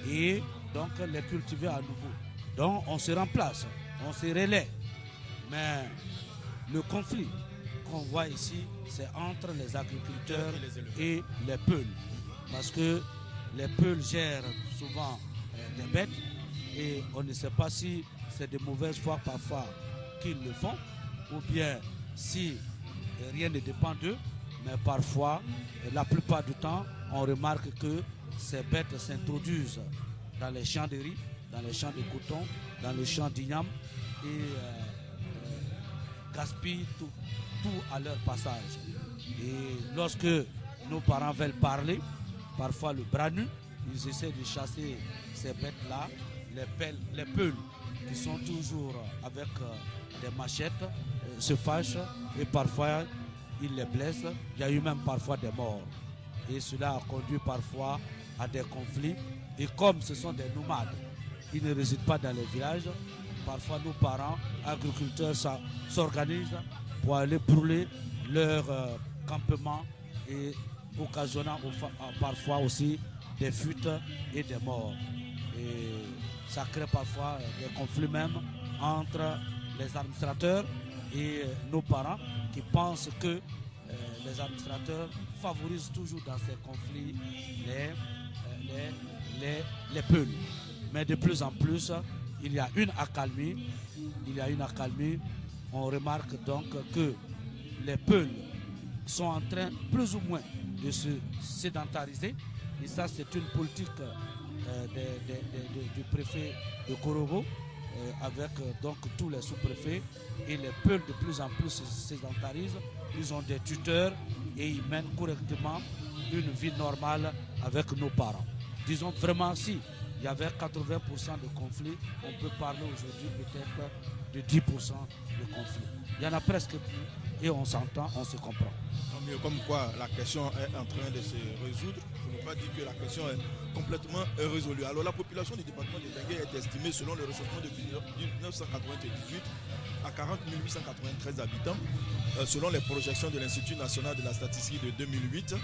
et donc les cultiver à nouveau. Donc on se remplace, on se relaie. Mais le conflit qu'on voit ici, c'est entre les agriculteurs et les peuls. Parce que les peuls gèrent souvent des bêtes et on ne sait pas si c'est de mauvaise foi parfois qu'ils le font ou bien si rien ne dépend d'eux, mais parfois, la plupart du temps, on remarque que ces bêtes s'introduisent dans les champs de riz, dans les champs de coton, dans les champs d'igname et gaspillent tout à leur passage. Et lorsque nos parents veulent parler, parfois le bras nu, ils essaient de chasser ces bêtes-là, les peuls qui sont toujours avec des machettes, se fâchent et parfois ils les blessent. Il y a eu même parfois des morts. Et cela a conduit parfois à des conflits. Et comme ce sont des nomades, ils ne résident pas dans les villages, parfois nos parents, agriculteurs, s'organisent pour aller brûler leur campement et occasionnant parfois aussi des fuites et des morts. Et ça crée parfois des conflits même entre les administrateurs et nos parents qui pensent que les administrateurs favorisent toujours dans ces conflits les peuls. Mais de plus en plus, il y a une accalmie. On remarque donc que les peuls sont en train plus ou moins de se sédentariser. Et ça, c'est une politique du préfet de Korogo avec donc tous les sous-préfets. Et les peuls de plus en plus se sédentarisent. Ils ont des tuteurs et ils mènent correctement une vie normale avec nos parents. Disons vraiment, si il y avait 80% de conflits, on peut parler aujourd'hui peut-être de 10% de conflits. Il y en a presque plus et on s'entend, on se comprend. Mais comme quoi la question est en train de se résoudre, je ne peux pas dire que la question est complètement résolue. Alors la population du département de Mbengue est estimée selon le recensement de 1998 à 40 893 habitants. Selon les projections de l'Institut national de la statistique de 2008,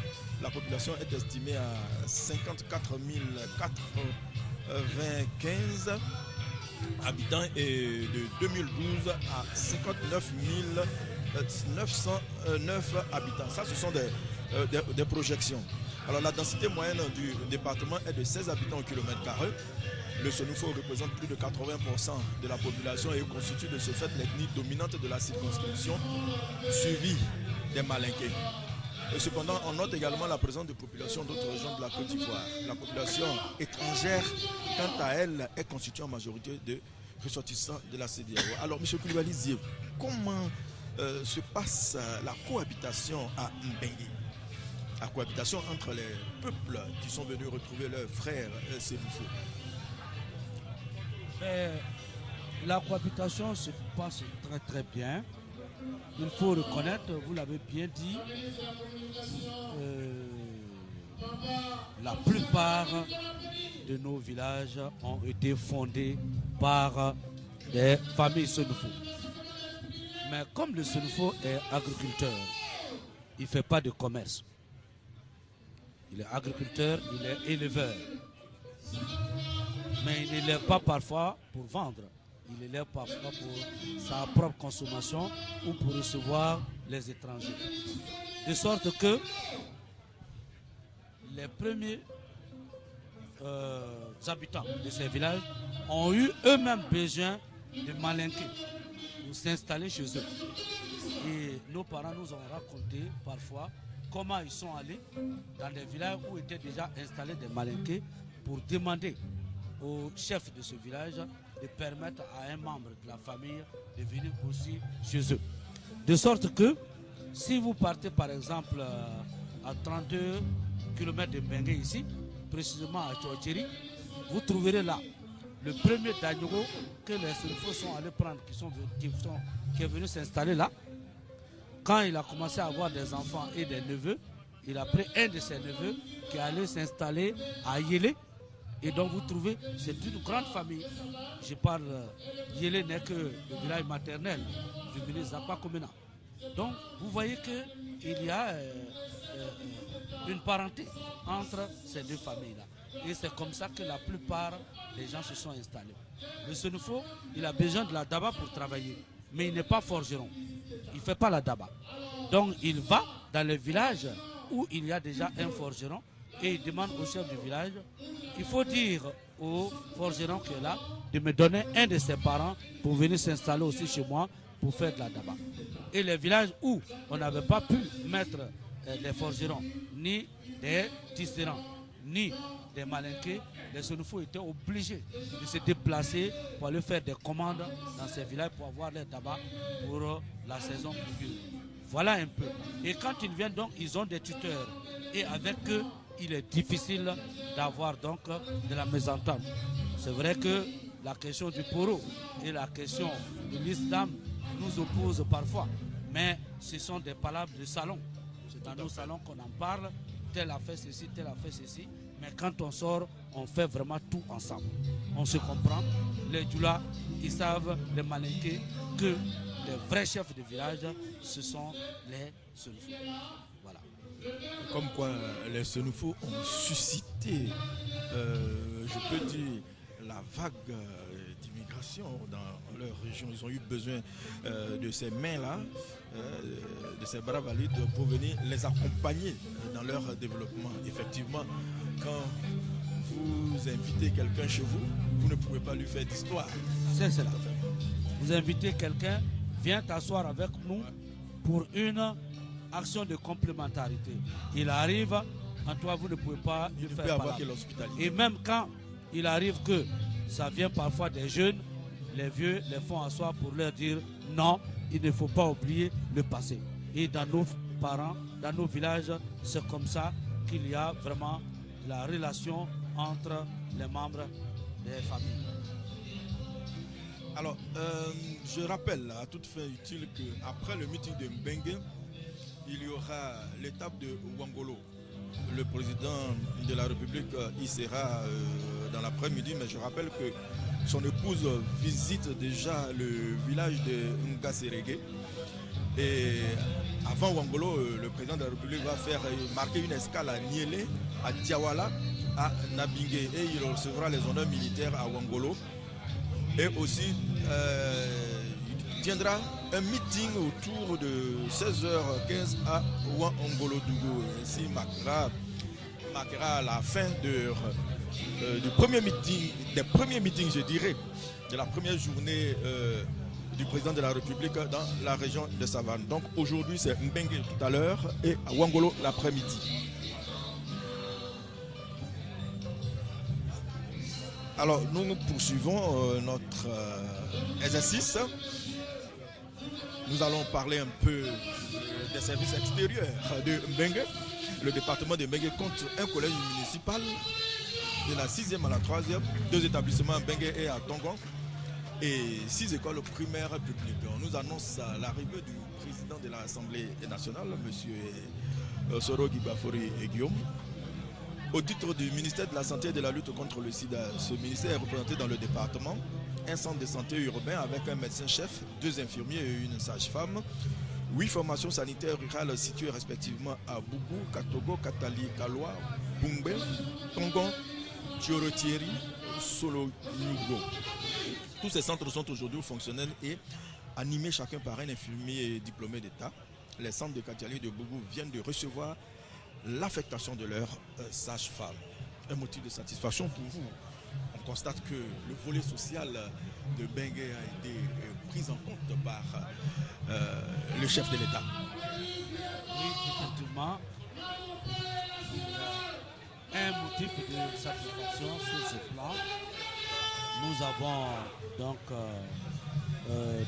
la population est estimée à 54 495 habitants et de 2012 à 59 909 habitants. Ça, ce sont des projections. Alors la densité moyenne du département est de 16 habitants au kilomètre carré. Le Senufo représente plus de 80% de la population et constitue de ce fait l'ethnie dominante de la circonscription, suivie des Malinqués. Et cependant, on note également la présence de populations d'autres régions de la Côte d'Ivoire. La population étrangère, quant à elle, est constituée en majorité de ressortissants de la CEDEAO. Alors, M. Koulibaly, comment se passe la cohabitation à Mbengue? La cohabitation entre les peuples qui sont venus retrouver leurs frères Senufo. La cohabitation se passe très très bien. Il faut reconnaître, vous l'avez bien dit, la plupart de nos villages ont été fondés par des familles Senufo. Mais comme le Senufo est agriculteur, il ne fait pas de commerce. Il est agriculteur, il est éleveur. Mais il n'élève pas parfois pour vendre. Il élève parfois pour sa propre consommation ou pour recevoir les étrangers. De sorte que les premiers habitants de ces villages ont eu eux-mêmes besoin de malinquer pour s'installer chez eux. Et nos parents nous ont raconté parfois comment ils sont allés dans des villages où étaient déjà installés des malinqués pour demander au chef de ce village de permettre à un membre de la famille de venir aussi chez eux. De sorte que si vous partez par exemple à 32 km de Mbengue ici, précisément à Tchotcheri, vous trouverez là le premier Dagnogo que les Sénéfaux sont allés prendre, qui est venu s'installer là. Quand il a commencé à avoir des enfants et des neveux, il a pris un de ses neveux qui est allé s'installer à Yélé. Et donc vous trouvez, c'est une grande famille. Je parle, Yélé n'est que le village maternel du village Zakwa Komena. Donc vous voyez qu'il y a une parenté entre ces deux familles-là. Et c'est comme ça que la plupart des gens se sont installés. Le Sénéfo, il a besoin de la daba pour travailler, mais il n'est pas forgeron. Il ne fait pas la daba. Donc il va dans le village où il y a déjà un forgeron et il demande au chef du village, il faut dire au forgeron qui est là de me donner un de ses parents pour venir s'installer aussi chez moi pour faire de la daba. Et les villages où on n'avait pas pu mettre des forgerons, ni des tisserands, ni des malinqués, les Sénéfaux étaient obligés de se déplacer pour aller faire des commandes dans ces villages pour avoir leur tabac pour la saison pluvieuse. Voilà un peu. Et quand ils viennent donc, ils ont des tuteurs. Et avec eux, il est difficile d'avoir donc de la mésentente. C'est vrai que la question du poro et la question de l'islam nous opposent parfois. Mais ce sont des palabres de salon. C'est dans nos salons qu'on en parle. Tel a fait ceci, tel a fait ceci. Mais quand on sort, on fait vraiment tout ensemble. On se comprend. Les djoulas, ils savent, les malinqués, que les vrais chefs de village, ce sont les Sénéfaux. Voilà. Comme quoi, les Sénéfaux ont suscité, je peux dire, la vague d'immigration dans leur région. Ils ont eu besoin de ces mains-là, de ces bras valides pour venir les accompagner dans leur développement. Effectivement, quand vous invitez quelqu'un chez vous, vous ne pouvez pas lui faire d'histoire. C'est cela. Vous invitez quelqu'un, viens t'asseoir avec nous pour une action de complémentarité. Il arrive, en toi vous ne pouvez pas lui faire parler. Et même quand il arrive que ça vient parfois des jeunes, les vieux les font asseoir pour leur dire non, il ne faut pas oublier le passé. Et dans nos parents, dans nos villages, c'est comme ça qu'il y a vraiment la relation entre les membres des familles. Alors, je rappelle à toute fin utile qu'après le meeting de Mbengue, il y aura l'étape de Ouangolo. Le président de la République y sera dans l'après-midi, mais je rappelle que son épouse visite déjà le village de Ngaseregue. Et avant Ouangolo, le président de la République va marquer une escale à Niélé, à Diawala, à Nabingé. Et il recevra les honneurs militaires à Ouangolo. Et aussi, il tiendra un meeting autour de 16h15 à Ouangolo-Dougou. Ainsi marquera la fin du premier meeting, des premiers meetings, je dirais, de la première journée du président de la République dans la région de Savane. Donc aujourd'hui, c'est Mbengue tout à l'heure et à Ouangolo l'après-midi. Alors, nous poursuivons notre exercice. Nous allons parler un peu des services extérieurs de Mbengue. Le département de Mbengue compte un collège municipal de la 6e à la 3e, 2 établissements à Mbengue et à Tongon et 6 écoles primaires publiques. On nous annonce l'arrivée du président de l'Assemblée nationale, M. Soro Gibafori et Guillaume. Au titre du ministère de la Santé et de la lutte contre le sida, ce ministère est représenté dans le département, un centre de santé urbain avec un médecin-chef, 2 infirmiers et une sage-femme, 8 formations sanitaires rurales situées respectivement à Bougou, Katogo, Katali, Kaloa, Bungbe, Tongon, Tiorotieri, Solo, Nugo. Tous ces centres sont aujourd'hui fonctionnels et animés chacun par un infirmier diplômé d'État. Les centres de Katali et de Bougou viennent de recevoir l'affectation de leur sage-femme. un motif de satisfaction pour vous. On constate que le volet social de Mbengue a été pris en compte par le chef de l'État. Oui, effectivement, il y a un motif de satisfaction sur ce plan. Nous avons donc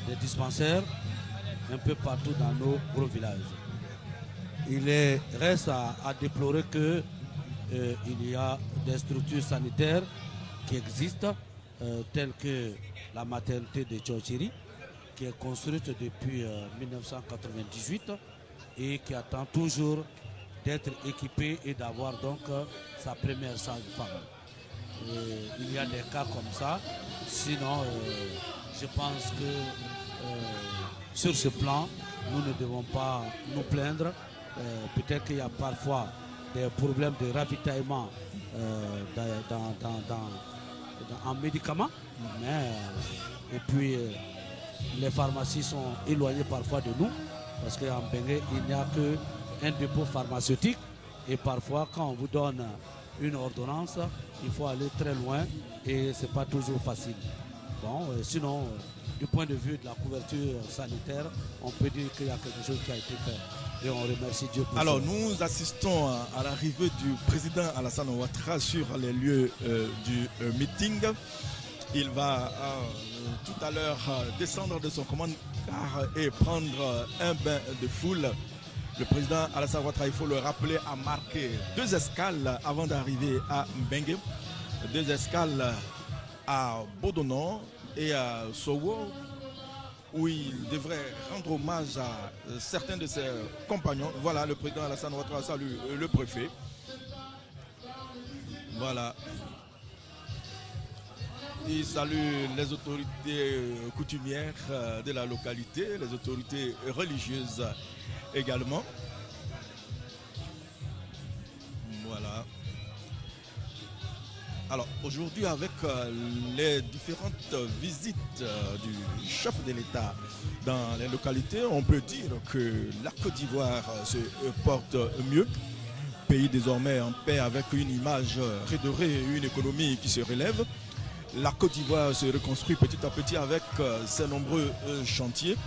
des dispensaires un peu partout dans nos gros villages. Il reste à déplorer que il y a des structures sanitaires qui existent, telles que la maternité de Tchotchiri, qui est construite depuis 1998 et qui attend toujours d'être équipée et d'avoir donc sa première sage-femme. Il y a des cas comme ça. Sinon, je pense que sur ce plan, nous ne devons pas nous plaindre. Peut-être qu'il y a parfois des problèmes de ravitaillement en médicaments, mais et puis les pharmacies sont éloignées parfois de nous, parce qu'en Mbengue, il n'y a qu'un dépôt pharmaceutique, et parfois quand on vous donne une ordonnance, il faut aller très loin et ce n'est pas toujours facile. Bon, sinon, du point de vue de la couverture sanitaire, on peut dire qu'il y a quelque chose qui a été fait. Et on remercie Dieu pour ça. Alors, nous assistons à l'arrivée du président Alassane Ouattara sur les lieux du meeting. Il va tout à l'heure descendre de son commande-car et prendre un bain de foule. Le président Alassane Ouattara, il faut le rappeler, a marqué 2 escales avant d'arriver à Mbengue. 2 escales à Bodono et à Sowo, où il devrait rendre hommage à certains de ses compagnons. Voilà, le président Alassane Ouattara salue le préfet. Voilà. Il salue les autorités coutumières de la localité, les autorités religieuses également. Voilà. Alors aujourd'hui, avec les différentes visites du chef de l'État dans les localités, on peut dire que la Côte d'Ivoire se porte mieux. Pays désormais en paix, avec une image redorée et une économie qui se relève. La Côte d'Ivoire se reconstruit petit à petit avec ses nombreux chantiers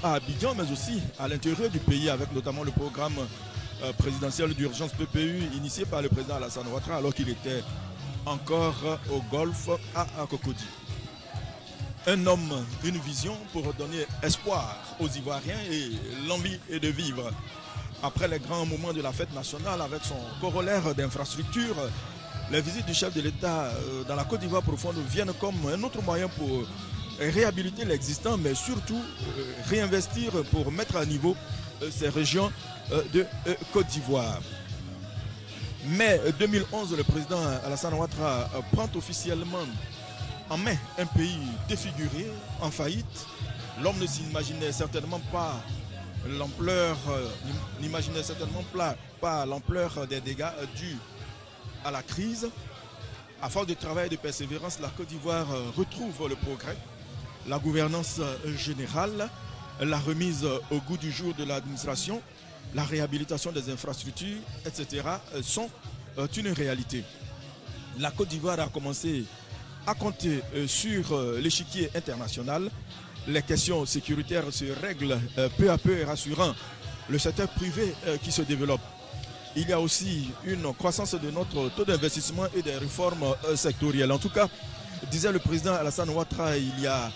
à Abidjan, mais aussi à l'intérieur du pays, avec notamment le programme présidentiel d'urgence PPU initié par le président Alassane Ouattara alors qu'il était encore au golfe à Cocody. Un homme, une vision pour donner espoir aux Ivoiriens et l'envie de vivre. Après les grands moments de la fête nationale avec son corollaire d'infrastructures, les visites du chef de l'État dans la Côte d'Ivoire profonde viennent comme un autre moyen pour réhabiliter l'existant, mais surtout réinvestir pour mettre à niveau ces régions de Côte d'Ivoire. Mai 2011, le président Alassane Ouattara prend officiellement en main un pays défiguré, en faillite. L'homme ne s'imaginait certainement pas l'ampleur, pas l'ampleur des dégâts dus à la crise. À force de travail et de persévérance, la Côte d'Ivoire retrouve le progrès, la gouvernance générale, la remise au goût du jour de l'administration, la réhabilitation des infrastructures, etc. sont une réalité. La Côte d'Ivoire a commencé à compter sur l'échiquier international. Les questions sécuritaires se règlent peu à peu, rassurant le secteur privé qui se développe. Il y a aussi une croissance de notre taux d'investissement et des réformes sectorielles. En tout cas, disait le président Alassane Ouattara il y a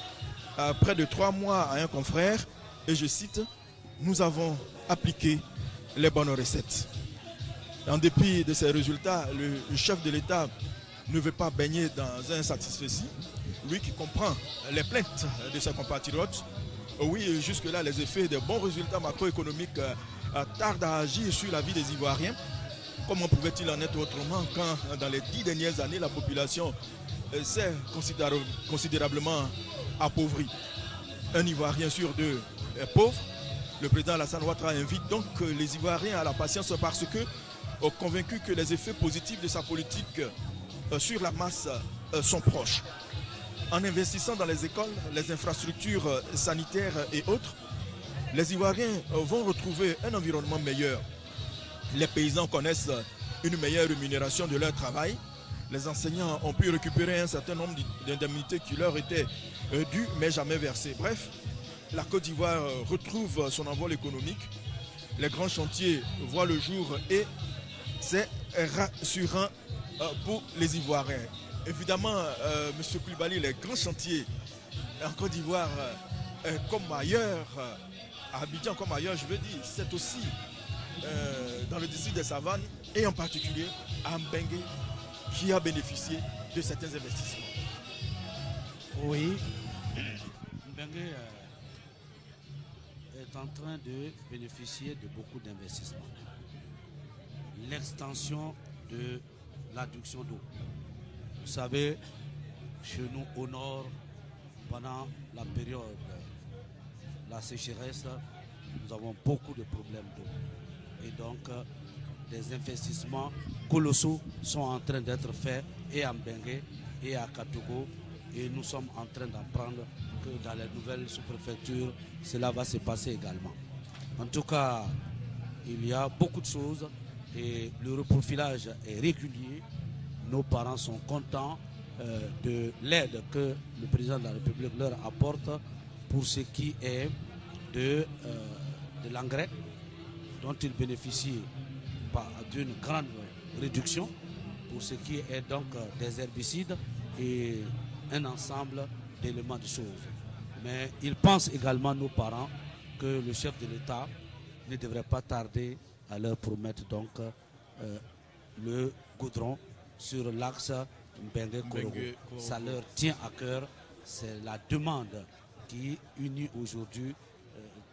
près de 3 mois à un confrère, et je cite, « Nous avons appliqué les bonnes recettes ». En dépit de ces résultats, le chef de l'État ne veut pas baigner dans un satisfecit. Lui qui comprend les plaintes de ses compatriotes. Oui, jusque-là, les effets des bons résultats macroéconomiques tardent à agir sur la vie des Ivoiriens. Comment pouvait-il en être autrement quand, dans les 10 dernières années, la population s'est considérablement appauvrie? Un Ivoirien sur 2 est pauvre. Le président Alassane Ouattara invite donc les Ivoiriens à la patience parce que, convaincus que les effets positifs de sa politique sur la masse sont proches. En investissant dans les écoles, les infrastructures sanitaires et autres, les Ivoiriens vont retrouver un environnement meilleur. Les paysans connaissent une meilleure rémunération de leur travail. les enseignants ont pu récupérer un certain nombre d'indemnités qui leur étaient dues, mais jamais versées. Bref, la Côte d'Ivoire retrouve son envol économique. Les grands chantiers voient le jour et c'est rassurant pour les Ivoiriens. Évidemment, M. Koulibaly, les grands chantiers en Côte d'Ivoire, comme ailleurs, à Abidjan comme ailleurs, je veux dire, c'est aussi dans le district des Savanes et en particulier à Mbengue qui a bénéficié de certains investissements. Oui, Mbengue est en train de bénéficier de beaucoup d'investissements. L'extension de l'adduction d'eau. Vous savez, chez nous au nord, pendant la période, la sécheresse, nous avons beaucoup de problèmes d'eau. Et donc, des investissements colossaux sont en train d'être faits et à Mbengue et à Katogo. Et nous sommes en train d'apprendre que dans les nouvelles sous-préfectures, cela va se passer également. En tout cas, il y a beaucoup de choses et le reprofilage est régulier. Nos parents sont contents de l'aide que le président de la République leur apporte pour ce qui est de l'engrais dont ils bénéficient d'une grande réduction pour ce qui est donc des herbicides et un ensemble d'éléments de choses. Mais ils pensent également, nos parents, que le chef de l'État ne devrait pas tarder à leur promettre donc le goudron sur l'axe Mbengue-Korogo. Ça leur tient à cœur. C'est la demande qui unit aujourd'hui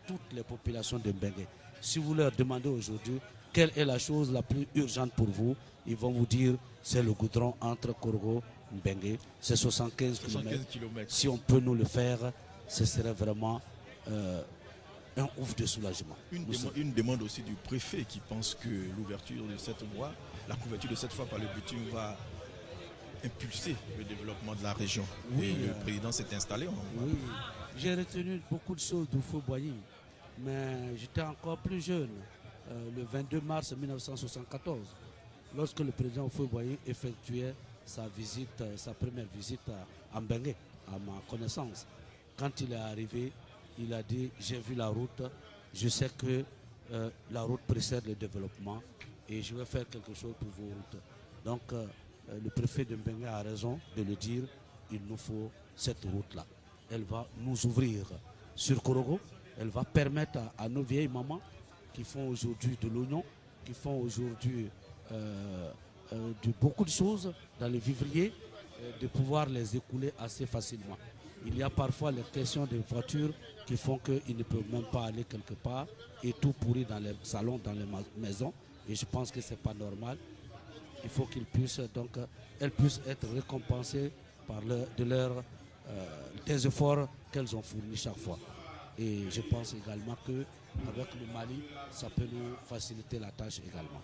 toutes les populations de Mbengue. Si vous leur demandez aujourd'hui quelle est la chose la plus urgente pour vous, ils vont vous dire c'est le goudron entre Korogo et Mbengue. C'est 75 km. Si on peut nous le faire, ce serait vraiment un ouf de soulagement. Une demande aussi du préfet qui pense que l'ouverture de cette voie, la couverture de cette voie par le bitume va impulser le développement de la région. Oui, et le président s'est installé. Oui, j'ai retenu beaucoup de choses du Faux-Boigny, mais j'étais encore plus jeune, le 22 mars 1974, lorsque le président Faux-Boigny effectuait sa visite, sa première visite à Mbengue, à ma connaissance. Quand il est arrivé, il a dit j'ai vu la route, je sais que la route précède le développement et je vais faire quelque chose pour vos routes. Donc le préfet de Mbengue a raison de le dire, il nous faut cette route-là. Elle va nous ouvrir sur Korogo, elle va permettre à nos vieilles mamans qui font aujourd'hui de l'oignon, qui font aujourd'hui beaucoup de choses dans les vivriers, de pouvoir les écouler assez facilement. Il y a parfois les questions de voitures qui font qu'ils ne peuvent même pas aller quelque part et tout pourri dans les salons, dans les maisons. Et je pense que ce n'est pas normal. Il faut qu'ils puissent, donc, elles puissent être récompensées par des efforts qu'elles ont fournis chaque fois. Et je pense également qu'avec le Mali, ça peut nous faciliter la tâche également.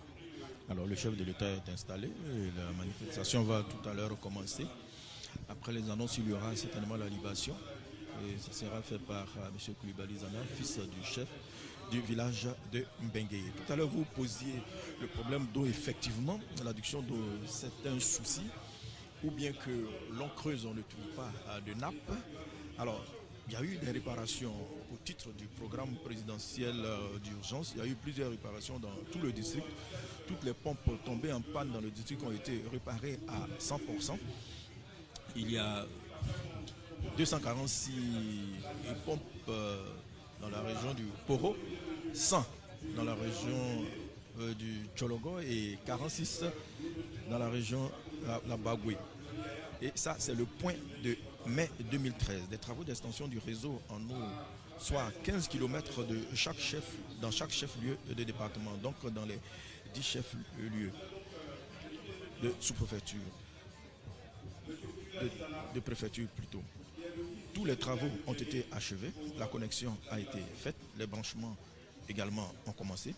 Alors le chef de l'État est installé, et la manifestation va tout à l'heure commencer. Après les annonces, il y aura certainement la libation. Et ça sera fait par M. Koulibaly Zana, fils du chef du village de Mbengue. Tout à l'heure, vous posiez le problème d'eau. Effectivement, l'adduction d'eau, c'est un souci. Ou bien que l'on creuse, on ne trouve pas de nappe. Alors, il y a eu des réparations au titre du programme présidentiel d'urgence. Il y a eu plusieurs réparations dans tout le district. Toutes les pompes tombées en panne dans le district ont été réparées à 100%. Il y a 246 pompes dans la région du Poro, 100 dans la région du Tchologo et 46 dans la région la Bagoué. Et ça, c'est le point de mai 2013. Des travaux d'extension du réseau en eau, soit 15 km dans chaque chef-lieu de département, donc dans les 10 chefs-lieux de sous-préfecture. De préfecture plutôt. Tous les travaux ont été achevés, la connexion a été faite, les branchements également ont commencé.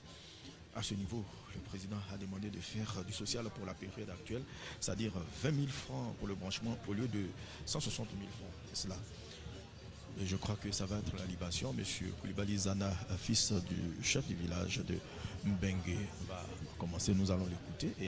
À ce niveau, le président a demandé de faire du social pour la période actuelle, c'est-à-dire 20 000 francs pour le branchement au lieu de 160 000 francs. C'est cela. Et je crois que ça va être la libation. Monsieur Koulibaly Zana, fils du chef du village de Mbengue, va commencer. Nous allons l'écouter.